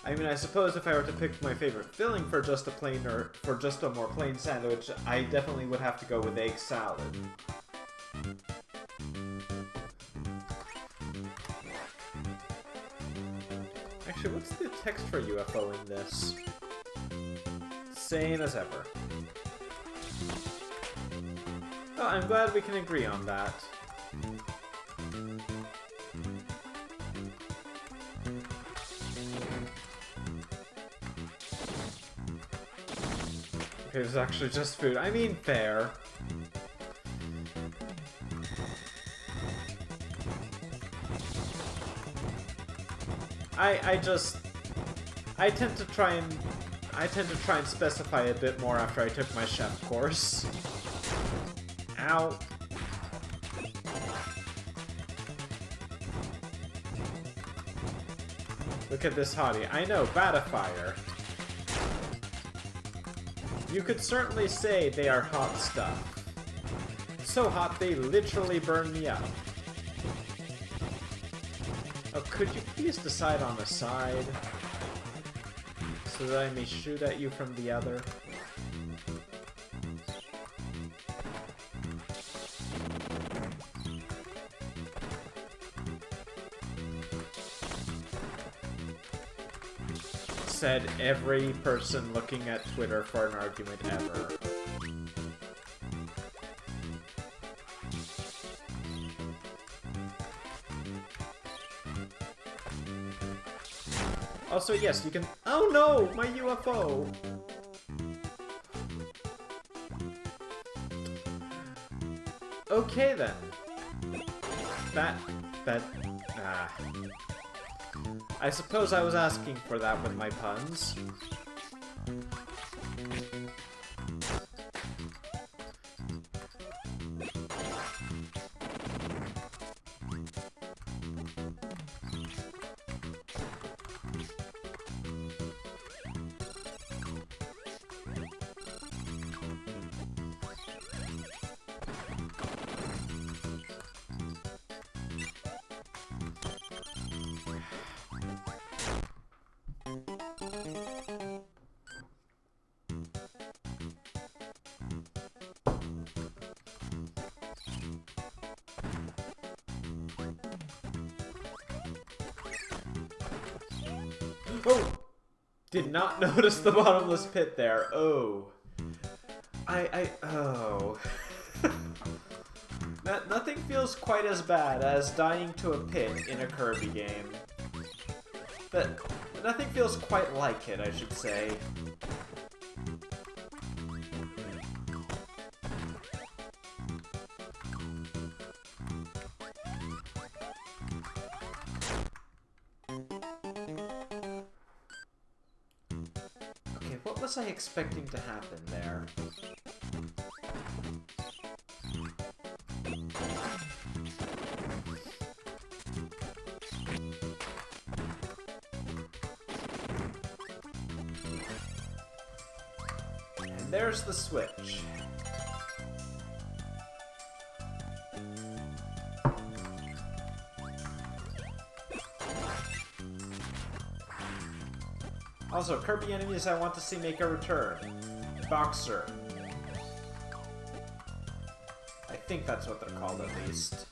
I mean, I suppose if I were to pick my favorite filling for just a more plain sandwich, I definitely would have to go with egg salad. Actually, what's the text for UFO in this? Same as ever. Oh, I'm glad we can agree on that. Okay, it's actually just food. I mean, fair. I tend to try and specify a bit more after I took my chef course. Ow. Look at this hottie. I know, Batifier. You could certainly say they are hot stuff. So hot they literally burn me up. Oh, could you please decide on a side? So that I may shoot at you from the other? Said every person looking at Twitter for an argument ever. Also, yes, you can— oh no! My UFO! Okay then. I suppose I was asking for that with my puns. Oh! Did not notice the bottomless pit there. Oh. Oh. Nothing feels quite as bad as dying to a pit in a Kirby game. But nothing feels quite like it, I should say. What was I expecting to happen there? And there's the switch. Also, Kirby enemies I want to see make a return. Boxer. I think that's what they're called, at least.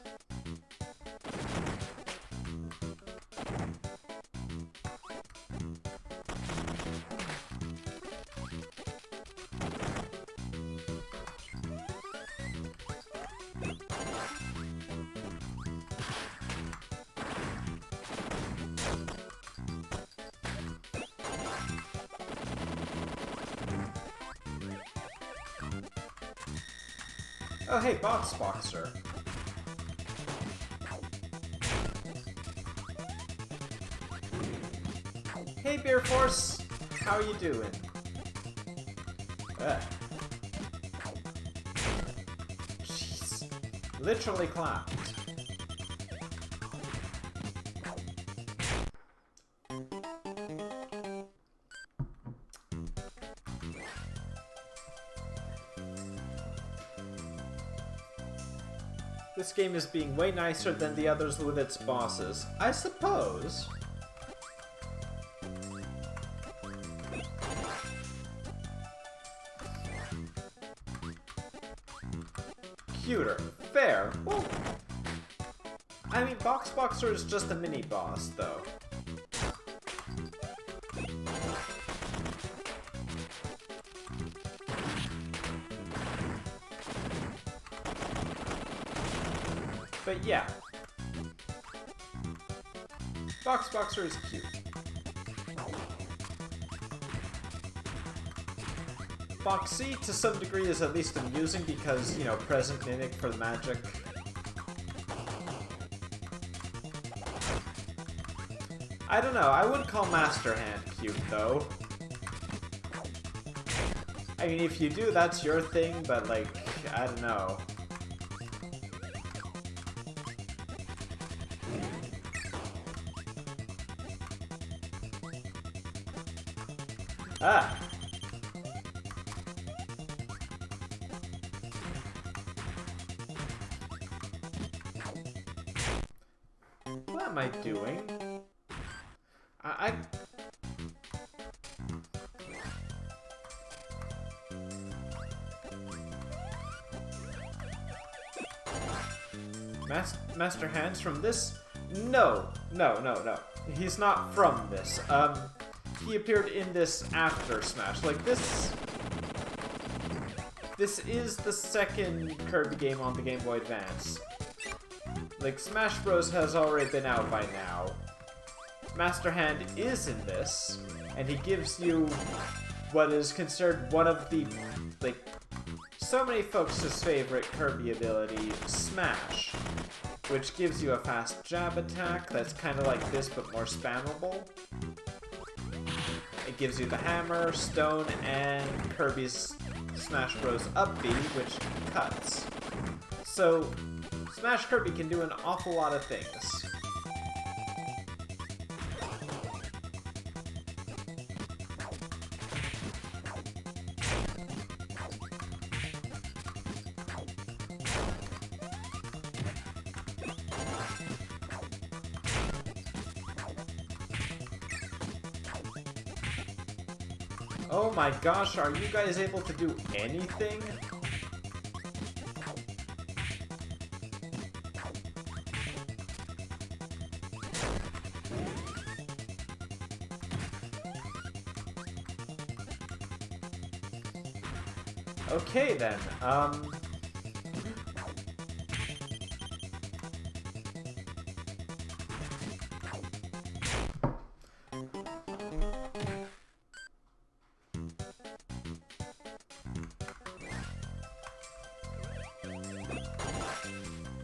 Oh hey, Boxer. Hey Beer Force, how are you doing? Jeez. Literally clapped. This game is being way nicer than the others with its bosses, I suppose. Cuter. Fair. Well, I mean, Boxer is just a mini-boss, though. But yeah. Boxer is cute. Boxy, to some degree, is at least amusing because, you know, present mimic for the magic. I don't know, I wouldn't call Master Hand cute, though. I mean, if you do, that's your thing, but, like, I don't know. Ah! What am I doing? I... Master Hand's from this? No. He's not from this. He appeared in this after Smash. Like, this is the second Kirby game on the Game Boy Advance. Like, Smash Bros. Has already been out by now. Master Hand is in this, and he gives you what is considered one of the, like, so many folks' favorite Kirby ability, Smash, which gives you a fast jab attack that's kind of like this but more spammable. It gives you the hammer, stone, and Kirby's Smash Bros. Up B, which cuts. So, Smash Kirby can do an awful lot of things. Oh my gosh, are you guys able to do anything? Okay then,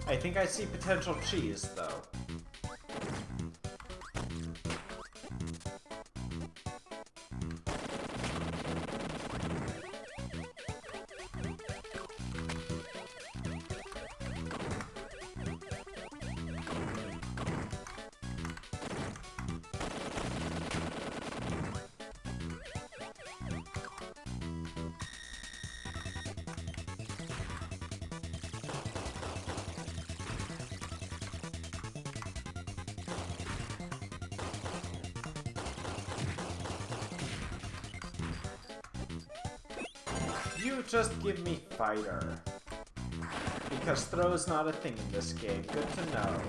I think I see potential cheese, though. You just give me fighter. Because throw's not a thing in this game. Good to know.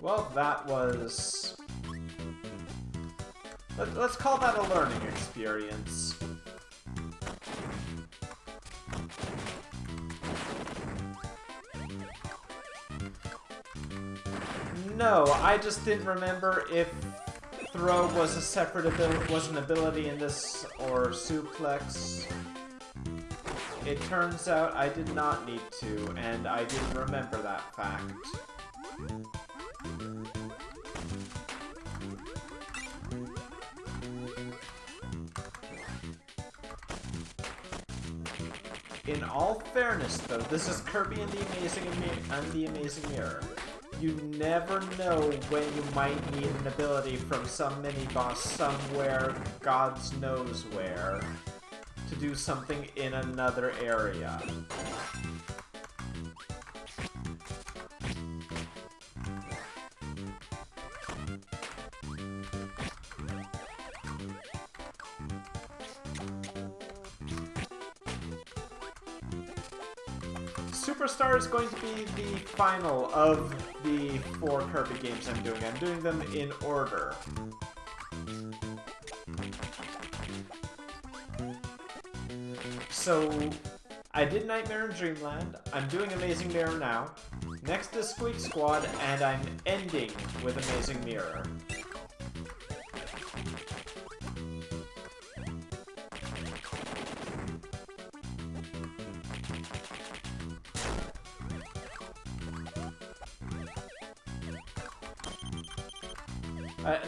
Well, that was... Let's call that a learning experience. No, I just didn't remember if throw was a separate ability, was an ability in this, or suplex. It turns out I did not need to, and I didn't remember that fact. In all fairness, though, this is Kirby and the Amazing Mirror. You never know when you might need an ability from some mini-boss somewhere, God's knows where, to do something in another area. Superstar is going to be the final of the 4 Kirby games I'm doing. I'm doing them in order. So, I did Nightmare in Dreamland, I'm doing Amazing Mirror now, next is Squeak Squad, and I'm ending with Amazing Mirror.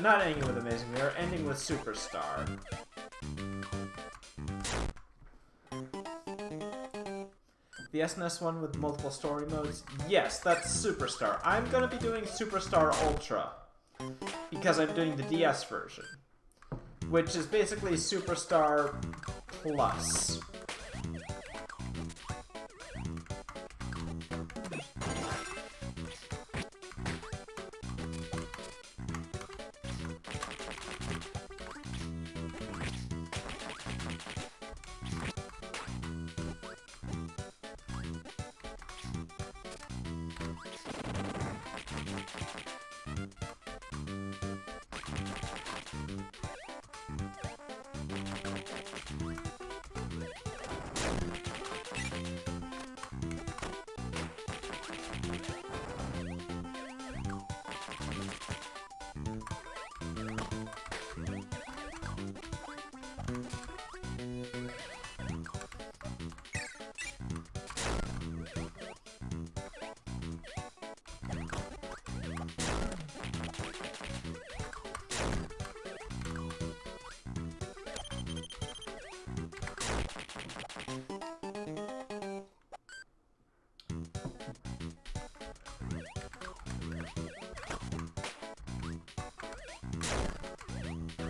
Not ending with Amazing Mirror, ending with Superstar. The SNES one with multiple story modes? Yes, that's Superstar. I'm gonna be doing Superstar Ultra. because I'm doing the DS version, which is basically Superstar Plus.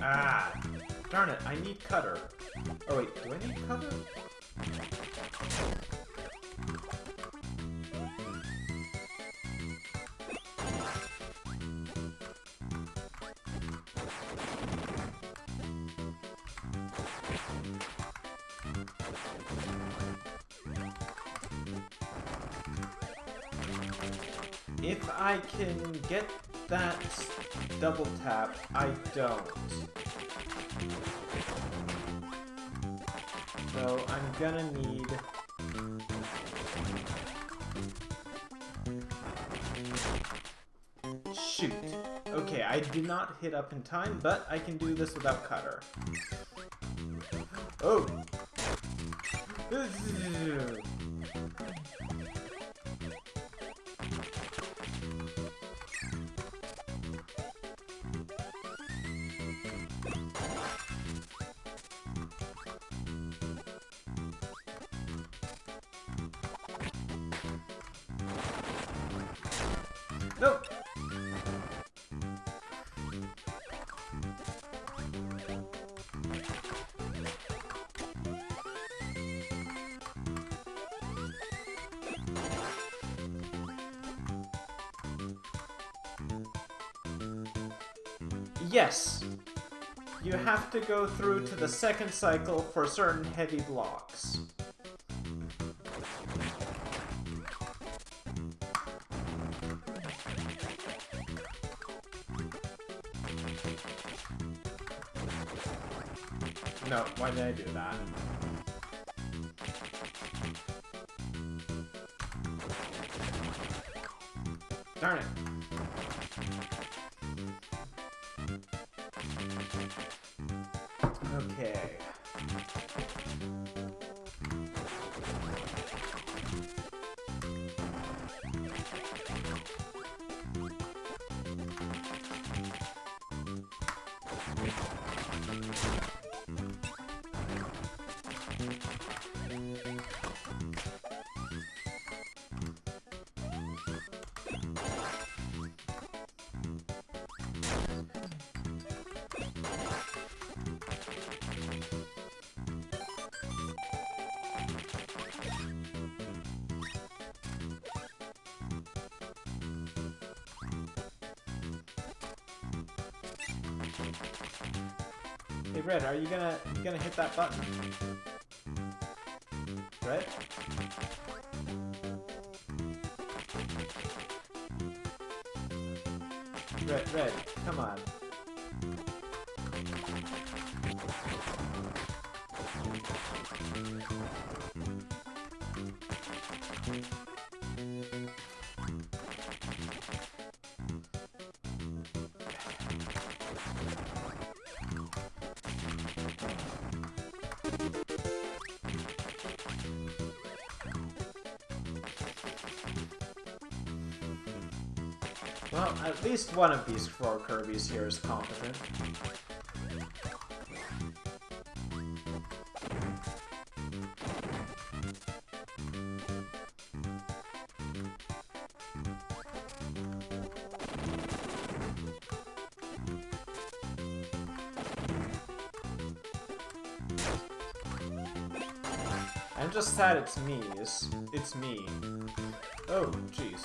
Ah, darn it, I need cutter. Oh wait, do I need cutter? If I can get that double tap, I don't. So I'm gonna need... Shoot. Okay, I did not hit up in time, but I can do this without cutter. Oh! No! Yes! You have to go through to the second cycle for certain heavy blocks. No, why did I do that? Darn it. Okay. Hey Red, are you gonna hit that button? Red? Red, come on. Well, at least one of these 4 Kirbys here is competent. I'm just sad it's me. It's me. Oh, jeez.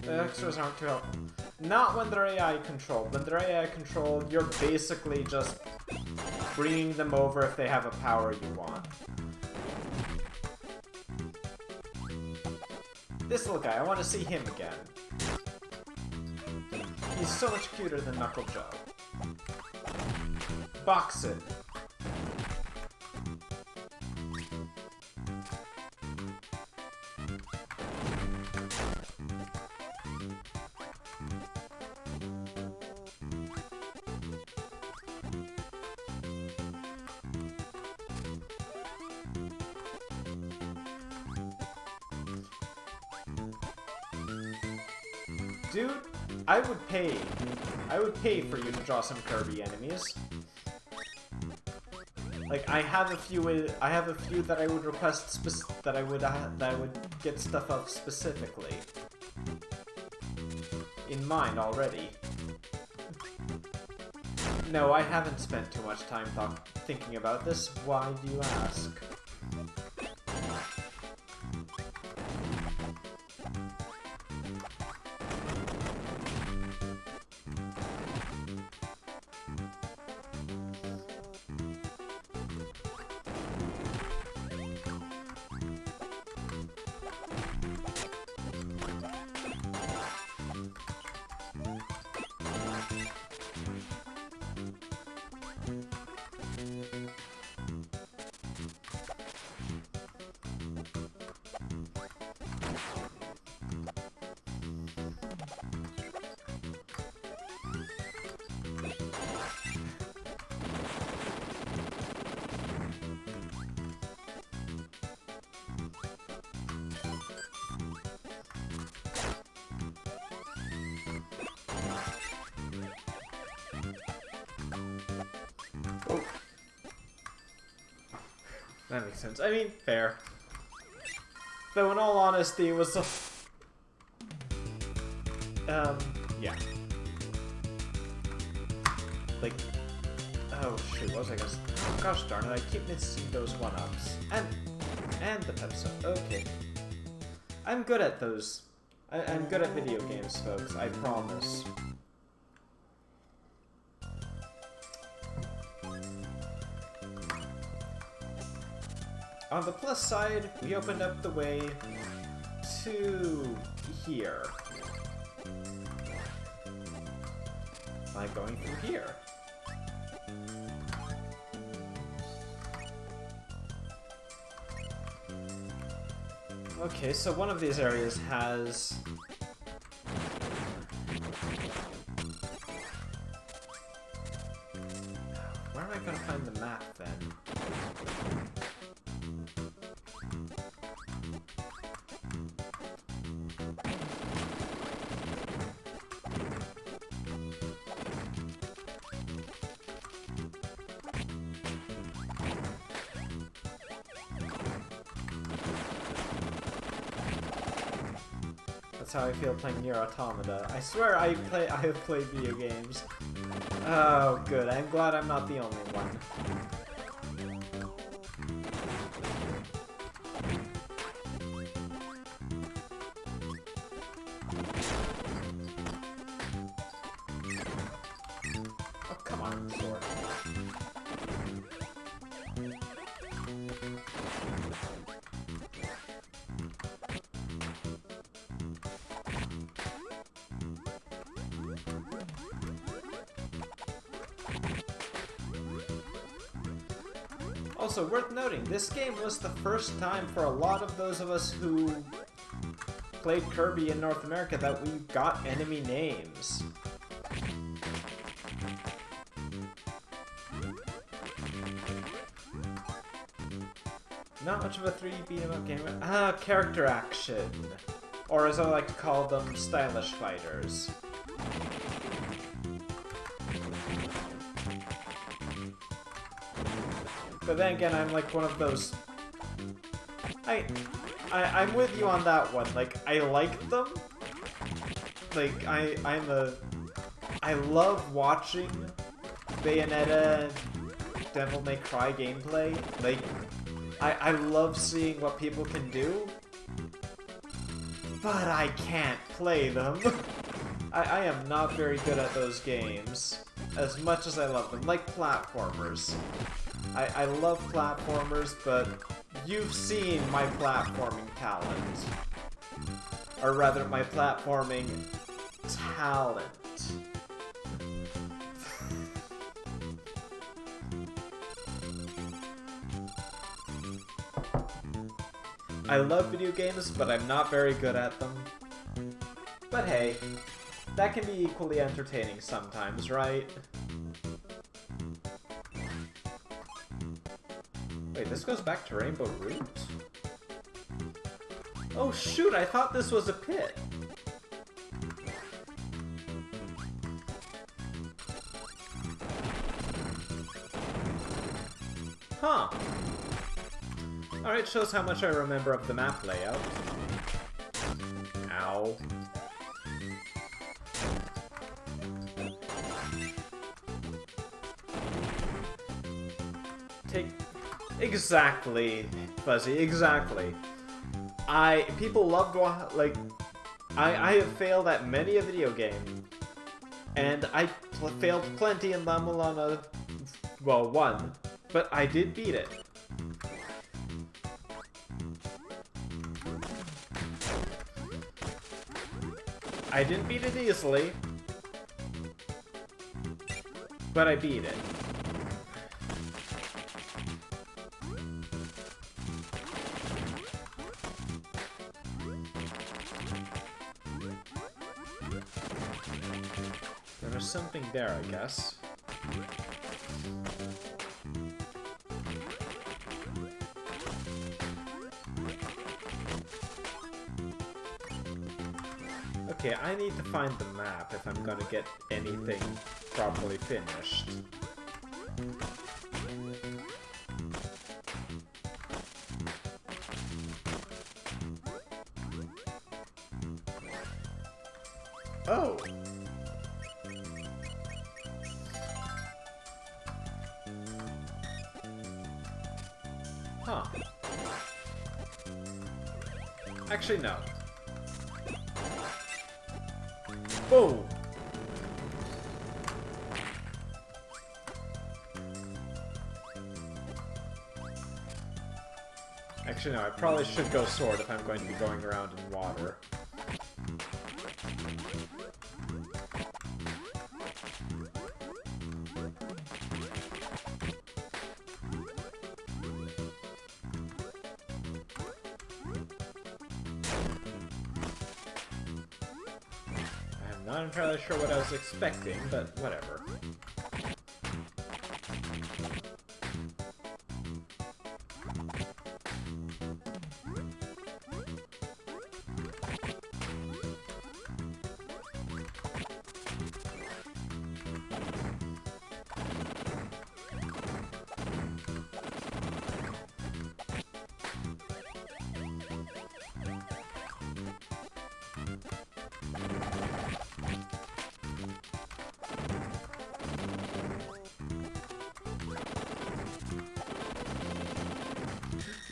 The extras aren't too helpful. Not when they're AI controlled. When they're AI controlled, you're basically just bringing them over if they have a power you want. This little guy, I want to see him again. He's so much cuter than Knuckle Joe. Box it. Dude, I would pay for you to draw some Kirby enemies. Like, I have a few that I would request that I would get stuff of specifically in mind already. No, I haven't spent too much time thinking about this. Why do you ask? Oh. That makes sense. I mean, fair. Though in all honesty, it was yeah. Like, oh shoot, what was I gonna say? Oh, gosh darn it, I keep missing those one-ups. And the pepso. Okay. I'm good at those. I'm good at video games, folks, I promise. On the plus side, we opened up the way to here by going through here. Okay, so one of these areas has... Where am I gonna find the map then? That's how I feel playing Nier Automata. I swear I have played video games. Oh, good. I'm glad I'm not the only one. Oh, come on, sword. Also, worth noting, this game was the first time for a lot of those of us who played Kirby in North America that we got enemy names. Not much of a 3D beat-em-up game. Character action. Or as I like to call them, stylish fighters. But then again, I'm like one of those... I'm with you on that one. Like, I like them. Like, I love watching Bayonetta and Devil May Cry gameplay. Like, I love seeing what people can do, but I can't play them. I am not very good at those games, as much as I love them. Like platformers. I love platformers, but you've seen my platforming talent. Or rather, my platforming talent. I love video games, but I'm not very good at them. But hey, that can be equally entertaining sometimes, right? Wait, this goes back to Rainbow Root? Oh shoot, I thought this was a pit! Huh. Alright, shows how much I remember of the map layout. Ow. Exactly, Fuzzy, exactly. People love I have failed at many a video game. And I failed plenty in La Mulana, well, one. But I did beat it. I didn't beat it easily, but I beat it. There was something there, I guess. Okay, I need to find the map if I'm gonna get anything properly finished. Oh! Huh. Actually, no. Boom! Actually, no, I probably should go sword if I'm going to be going around in water. Not entirely sure what I was expecting, but whatever.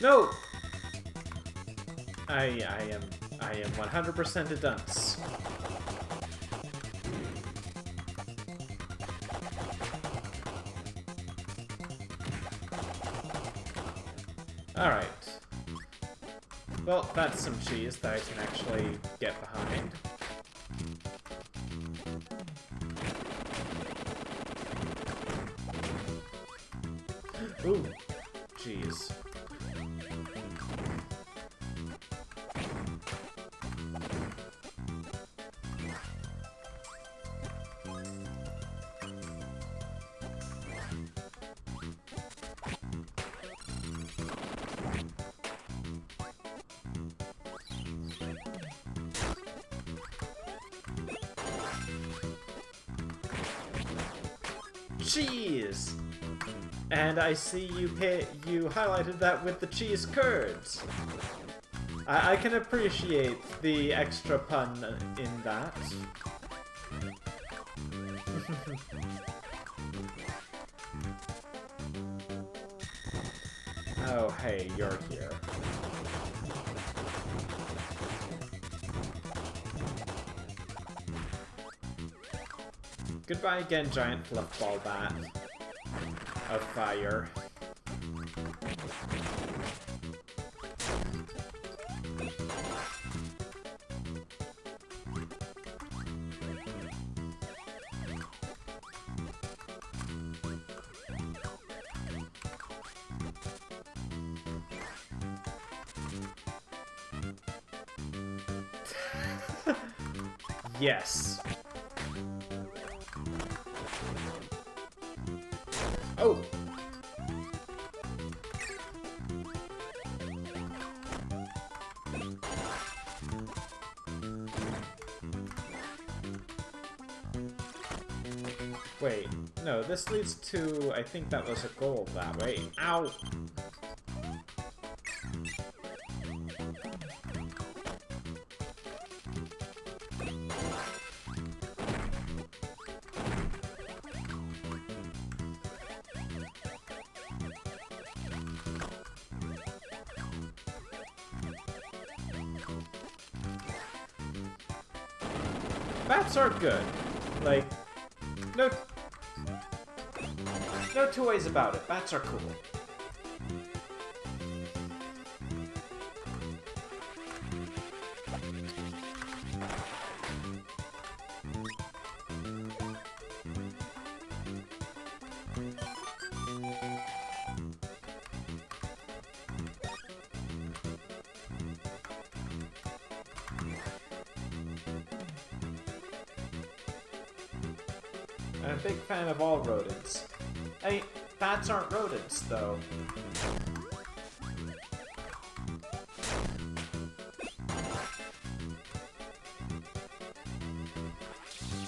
No! I am 100% a dunce. Alright. Well, that's some cheese that I can actually get behind. Ooh, cheese. Cheese! And I see you highlighted that with the cheese curds. I can appreciate the extra pun in that. Oh, hey, you're here. Goodbye again, giant fluffball bat of fire. Yes. Oh! Wait, no, this leads to... I think that was a goal that way. Ow! Bats are good. Like, no two ways about it. Bats are cool. I'm a big fan of all rodents. I mean, bats aren't rodents, though.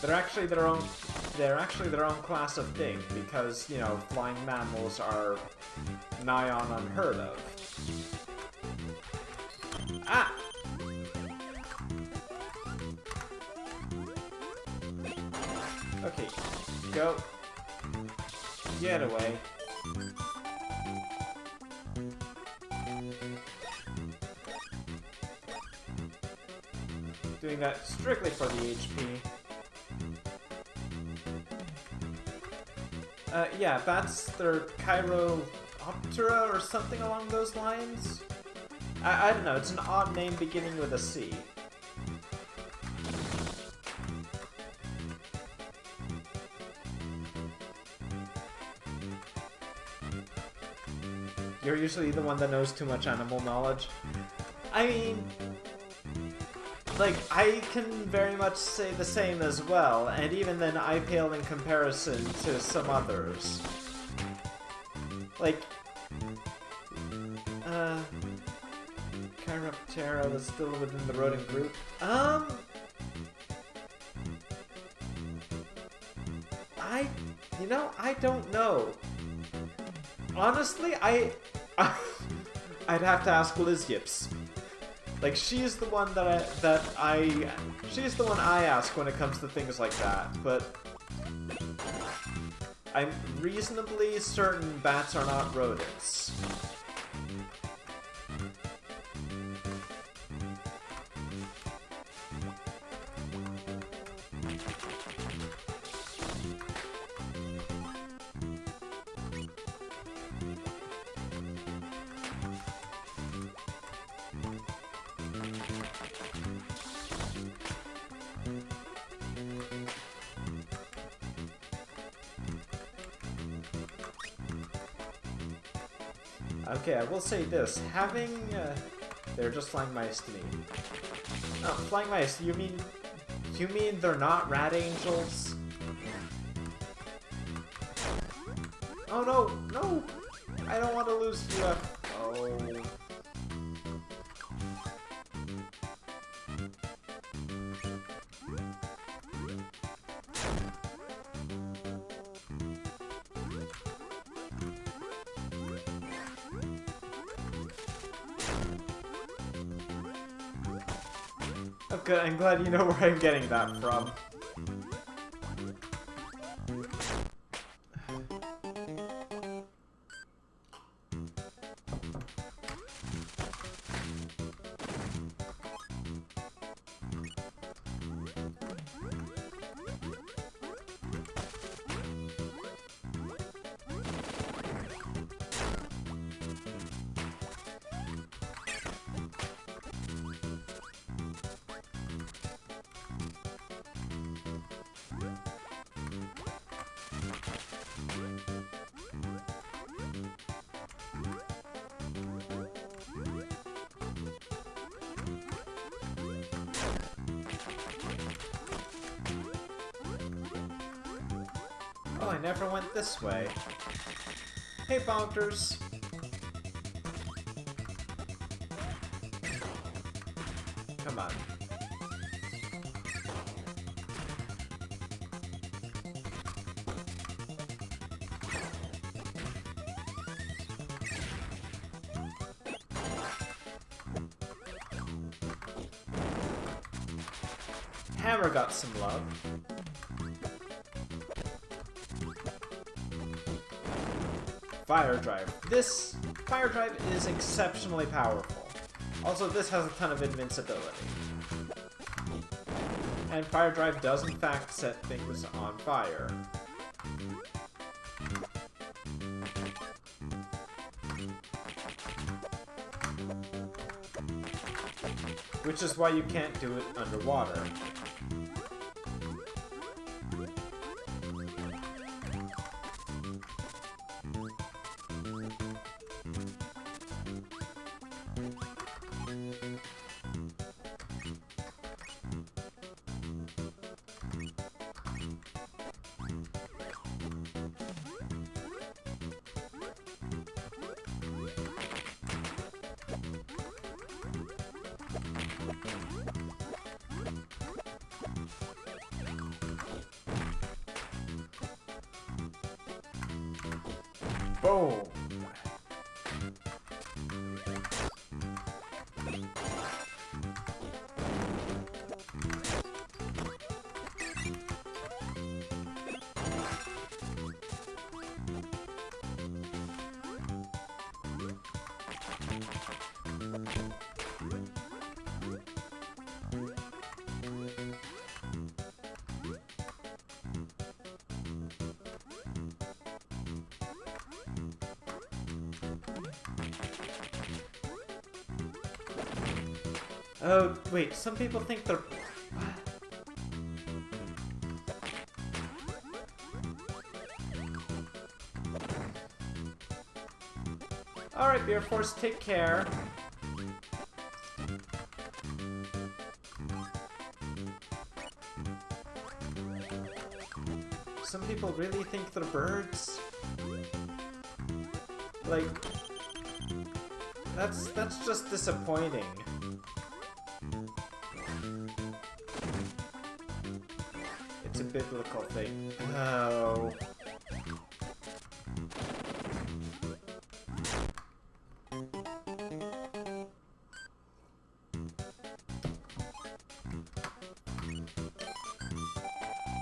They're actually their own class of thing, because, you know, flying mammals are nigh on unheard of. Ah! Okay, go. Get away. Doing that strictly for the HP. Yeah, bats, they're Chiroptera or something along those lines? I don't know, it's an odd name beginning with a C. You're usually the one that knows too much animal knowledge. I mean, like, I can very much say the same as well, and even then I pale in comparison to some others. Like, Chiroptera was still within the rodent group. I don't know. Honestly, I'd have to ask Liz Yips. Like, she's the one she's the one I ask when it comes to things like that, but I'm reasonably certain bats are not rodents. Okay, I will say this, having, they're just flying mice to me. Oh, flying mice, you mean they're not rat angels? Oh no, no! I don't want to lose UF. Oh. Okay, I'm glad you know where I'm getting that from. I never went this way. Hey, Bonkers. Come on. Hammer got some love. Fire Drive. This Fire Drive is exceptionally powerful. Also, this has a ton of invincibility. And Fire Drive does in fact set things on fire. Which is why you can't do it underwater. Boom! Oh, wait, some people think they're... Alright, Beer Force, take care. Some people really think they're birds. Like... That's just disappointing. It's a biblical thing. Oh.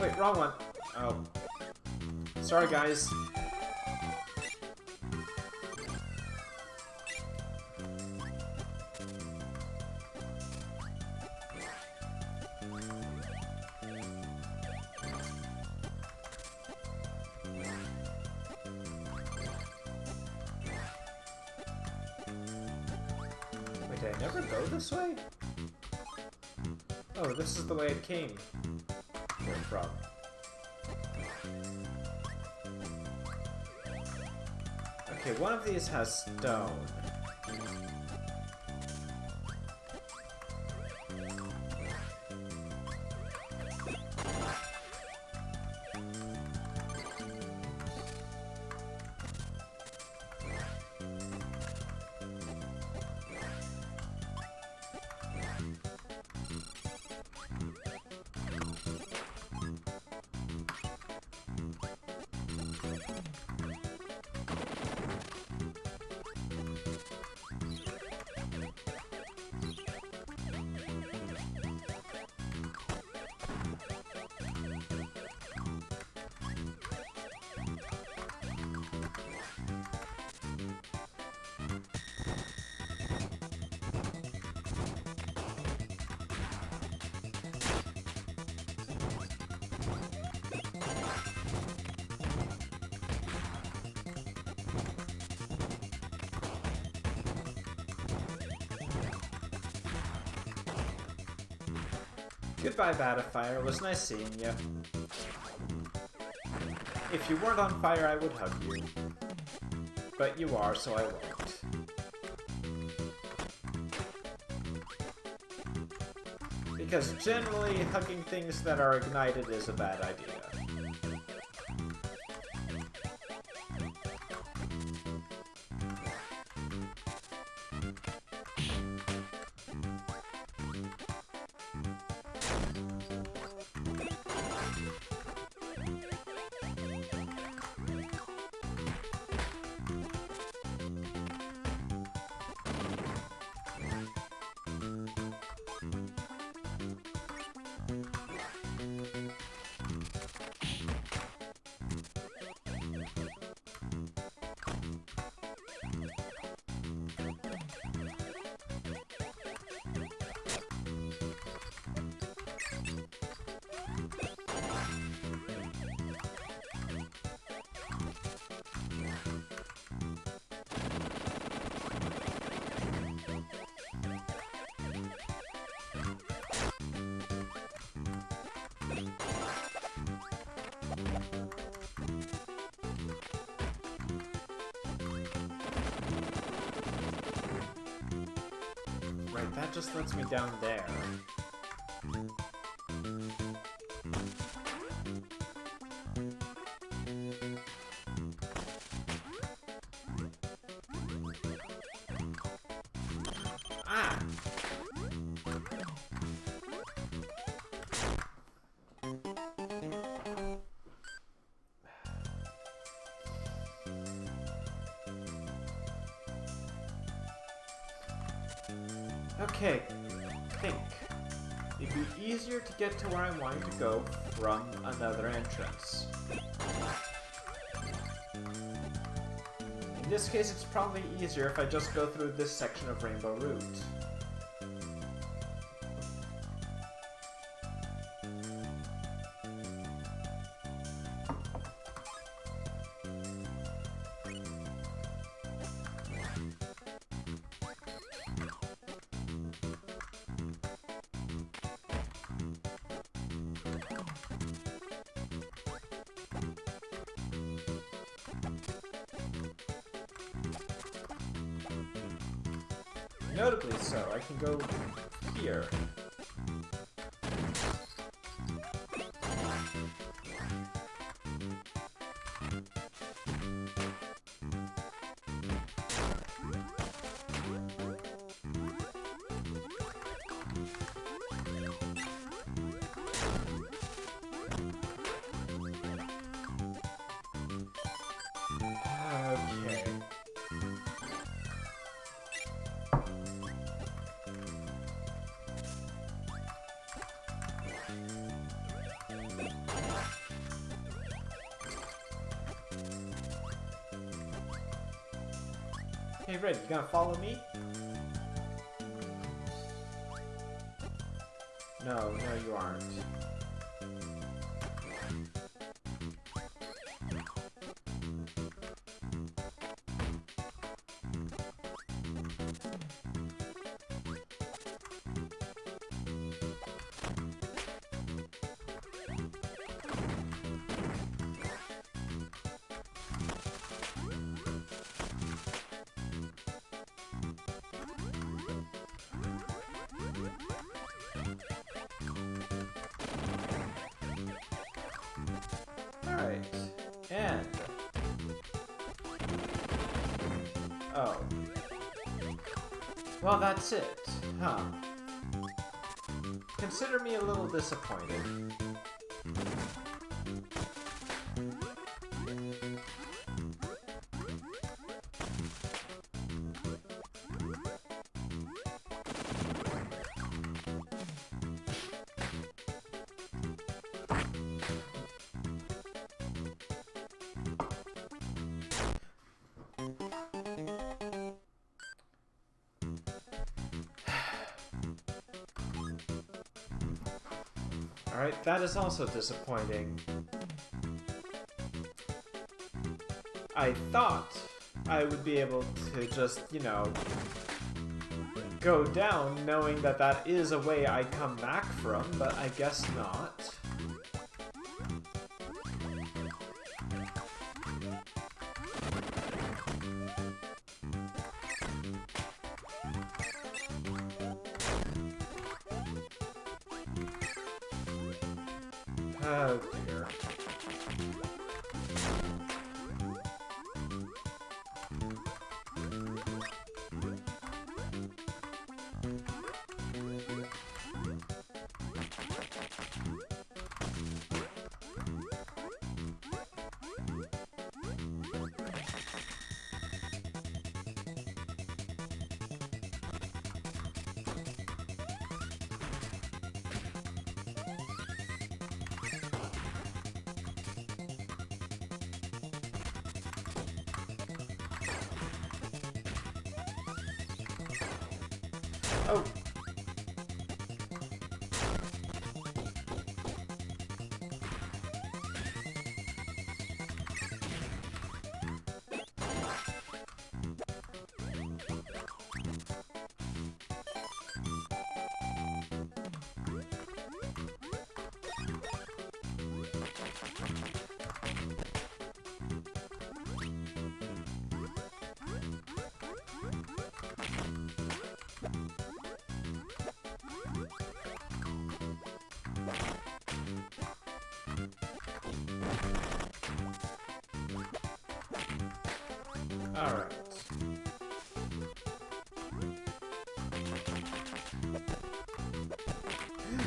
Wait, wrong one. Oh. Sorry, guys. Did I never go this way? Oh, this is the way it came here from. Okay, one of these has stone. Goodbye, Batafire. It was nice seeing you. If you weren't on fire, I would hug you. But you are, so I won't. Because generally, hugging things that are ignited is a bad idea. Right, that just lets me down there. Ah! Okay, think. It'd be easier to get to where I'm wanting to go from another entrance. In this case, it's probably easier if I just go through this section of Rainbow Route. Notably so, I can go here. Okay. Hey Red, you gonna follow me? No, you aren't. Alright, and... oh. Well, that's it, huh? Consider me a little disappointed. Alright, that is also disappointing. I thought I would be able to just, you know, go down knowing that that is a way I come back from, but I guess not. Oh dear. Oh. Alright.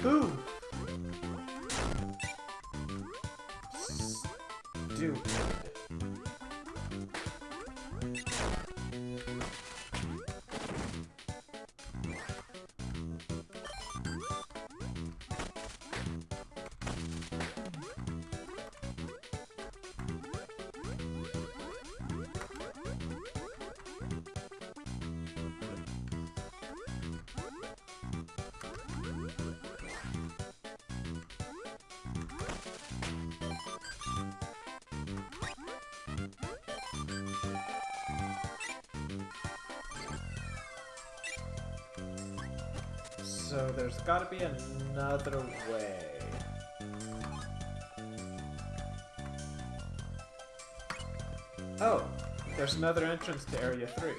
Ooh! Stupid. So there's gotta be another way. Oh, there's another entrance to Area 3.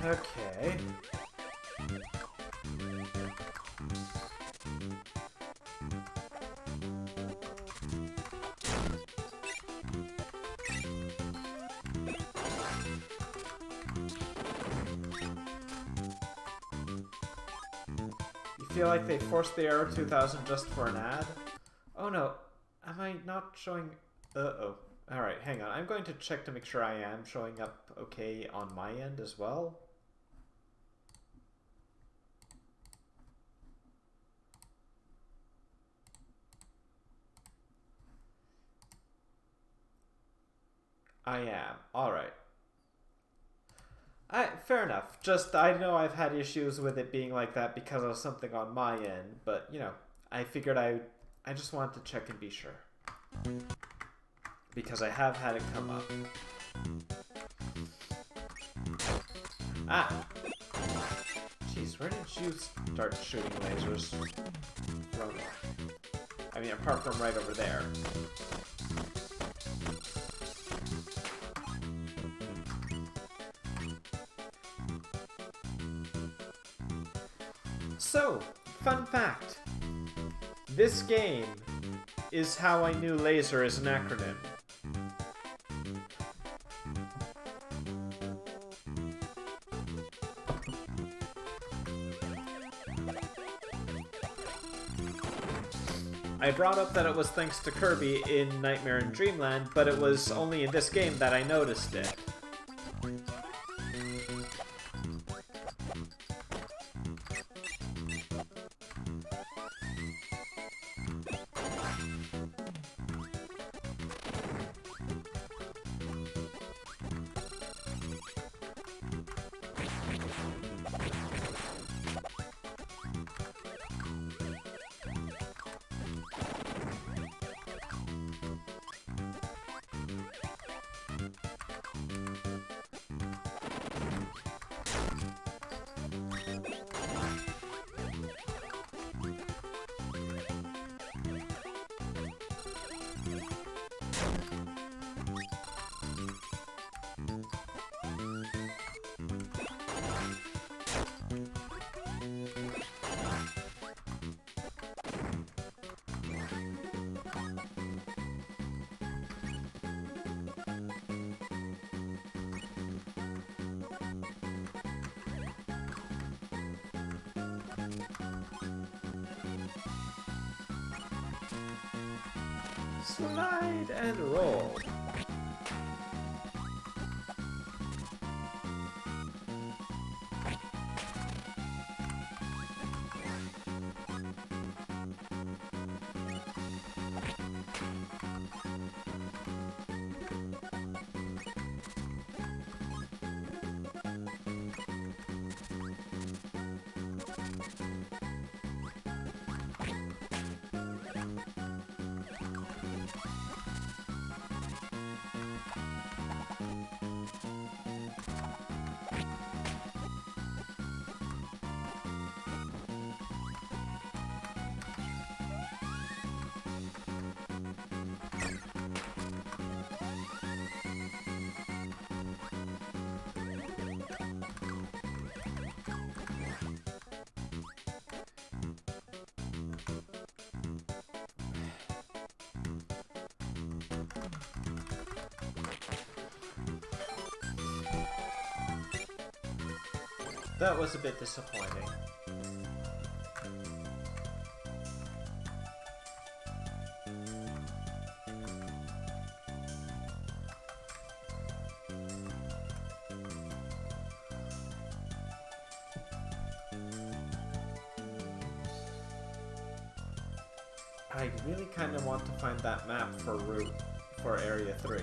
Okay. You feel like they forced the Arrow 2000 just for an ad? Oh no, am I not showing... Uh-oh. Alright, hang on. I'm going to check to make sure I am showing up okay on my end as well. I am. Alright. Fair enough. Just, I know I've had issues with it being like that because of something on my end, but, you know, I figured I just wanted to check and be sure. Because I have had it come up. Ah! Jeez, where did you start shooting lasers from? I mean, apart from right over there. So, fun fact. This game is how I knew laser is an acronym. I brought up that it was thanks to Kirby in Nightmare in Dreamland, but it was only in this game that I noticed it. Slide and roll. That was a bit disappointing. I really kind of want to find that map for Area 3.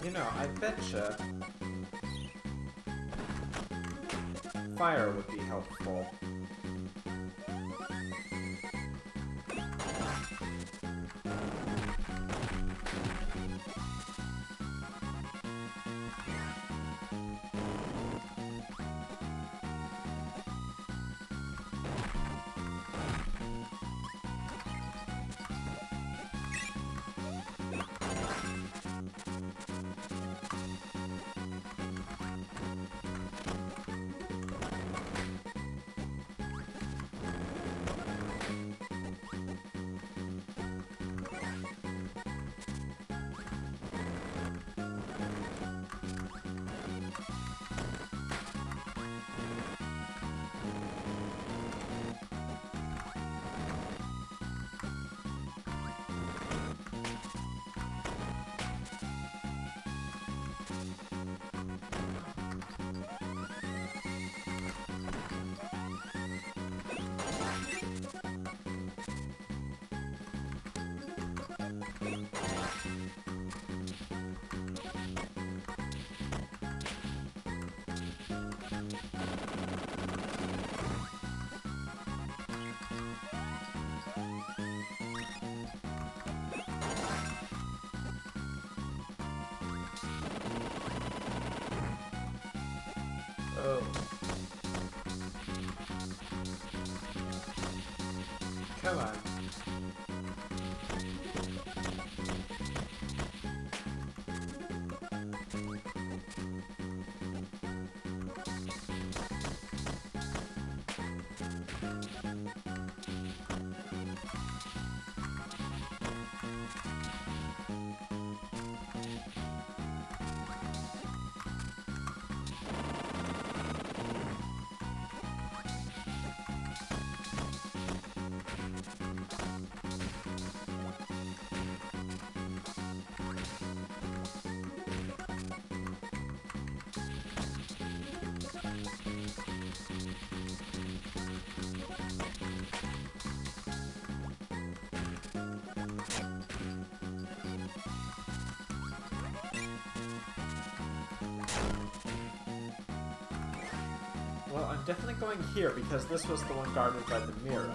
You know, I betcha fire would be helpful. Oh. Come on. Well, I'm definitely going here because this was the one guarded by the mirror.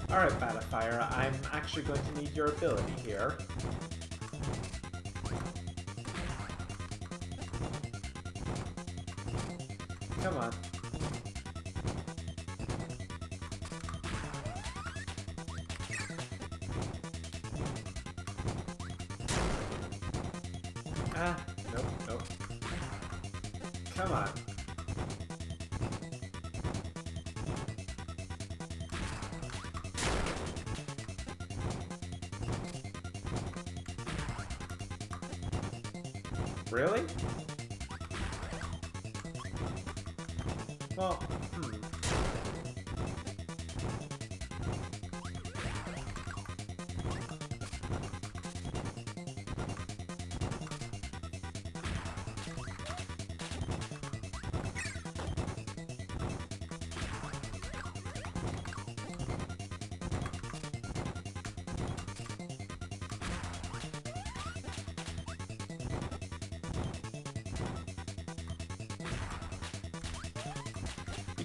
Alright, Batafire, I'm actually going to need your ability here. Come on. Ah, nope, nope. Come on. Really? Well,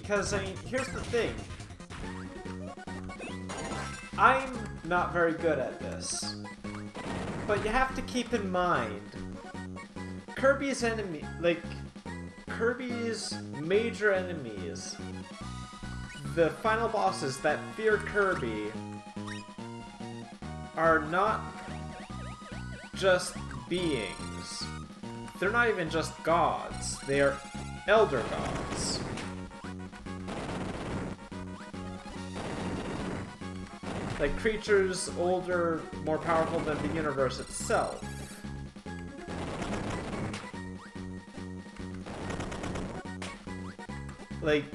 because, I mean, here's the thing. I'm not very good at this. But you have to keep in mind, Kirby's Kirby's major enemies, the final bosses that fear Kirby, are not just beings. They're not even just gods. They are elder gods. Like creatures older, more powerful than the universe itself. Like,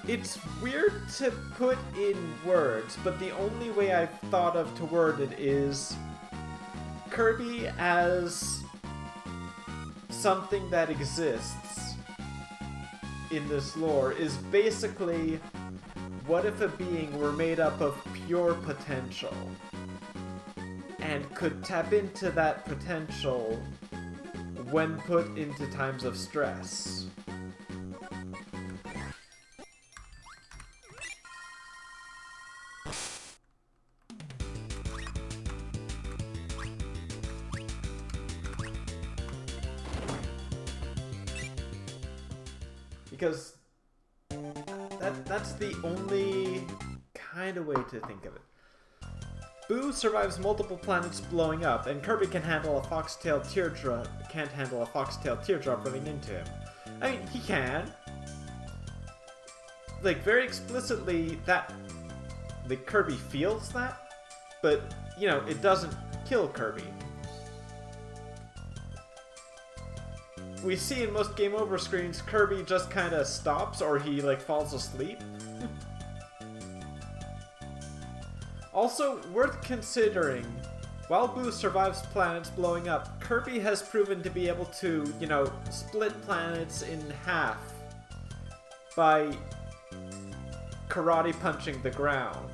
it's weird to put in words, but the only way I've thought of to word it is Kirby as something that exists in this lore is basically, what if a being were made up of pure potential and could tap into that potential when put into times of stress? Because that's the only kind of way to think of it. Boo survives multiple planets blowing up, and Kirby can handle a foxtail teardrop. Can't handle a foxtail teardrop running into him. I mean, he can. Like, very explicitly, Kirby feels that, but you know, it doesn't kill Kirby. We see in most game over screens, Kirby just kind of stops, or he like falls asleep. Also, worth considering, while Boo survives planets blowing up, Kirby has proven to be able to, you know, split planets in half by karate punching the ground.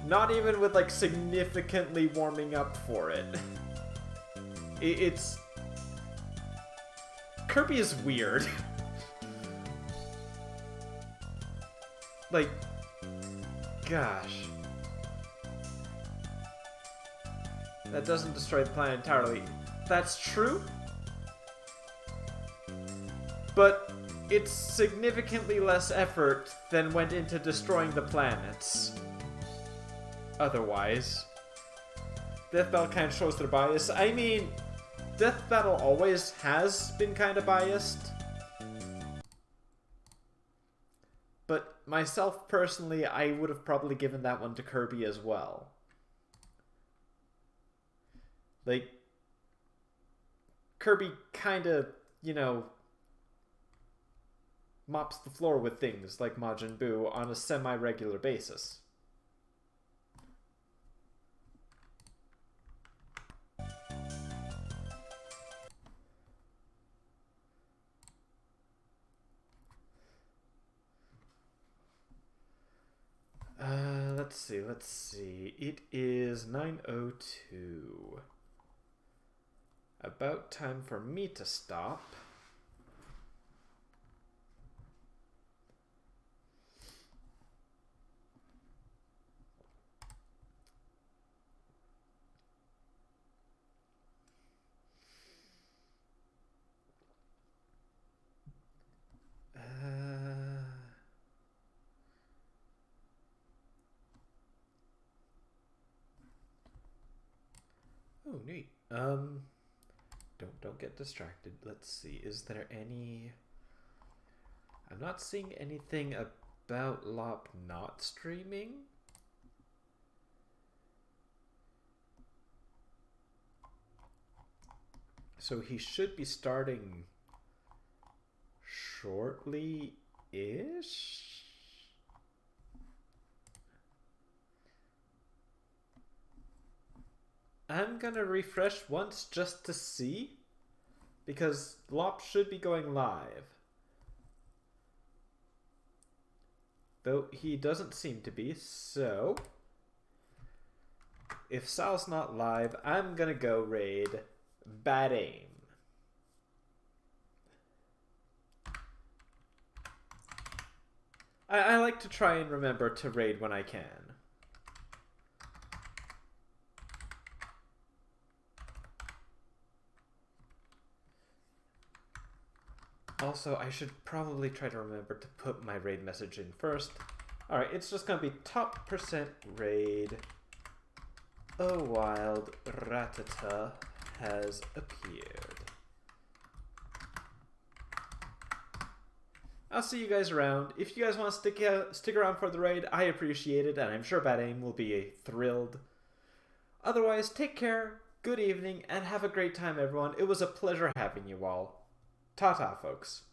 Not even with, like, significantly warming up for it. It's... Kirby is weird. Like, gosh. That doesn't destroy the planet entirely. That's true. But it's significantly less effort than went into destroying the planets. Otherwise. Death Battle kind of shows their bias. I mean, Death Battle always has been kind of biased. But myself, personally, I would have probably given that one to Kirby as well. Like, Kirby kind of, you know, mops the floor with things like Majin Buu on a semi-regular basis. Let's see. It is 9:02. About time for me to stop. Oh, neat. Don't get distracted. Let's see. Is there any... I'm not seeing anything about Lop not streaming. So he should be starting shortly-ish? I'm gonna refresh once just to see, because Lop should be going live. Though he doesn't seem to be, so if Sal's not live, I'm gonna go raid Bad Aim. I like to try and remember to raid when I can. Also, I should probably try to remember to put my raid message in first. Alright, it's just gonna be top percent raid. A wild Ratata has appeared. I'll see you guys around. If you guys want to stick around for the raid, I appreciate it, and I'm sure Bad Aim will be thrilled. Otherwise, take care, good evening, and have a great time, everyone. It was a pleasure having you all. Ta-ta, folks.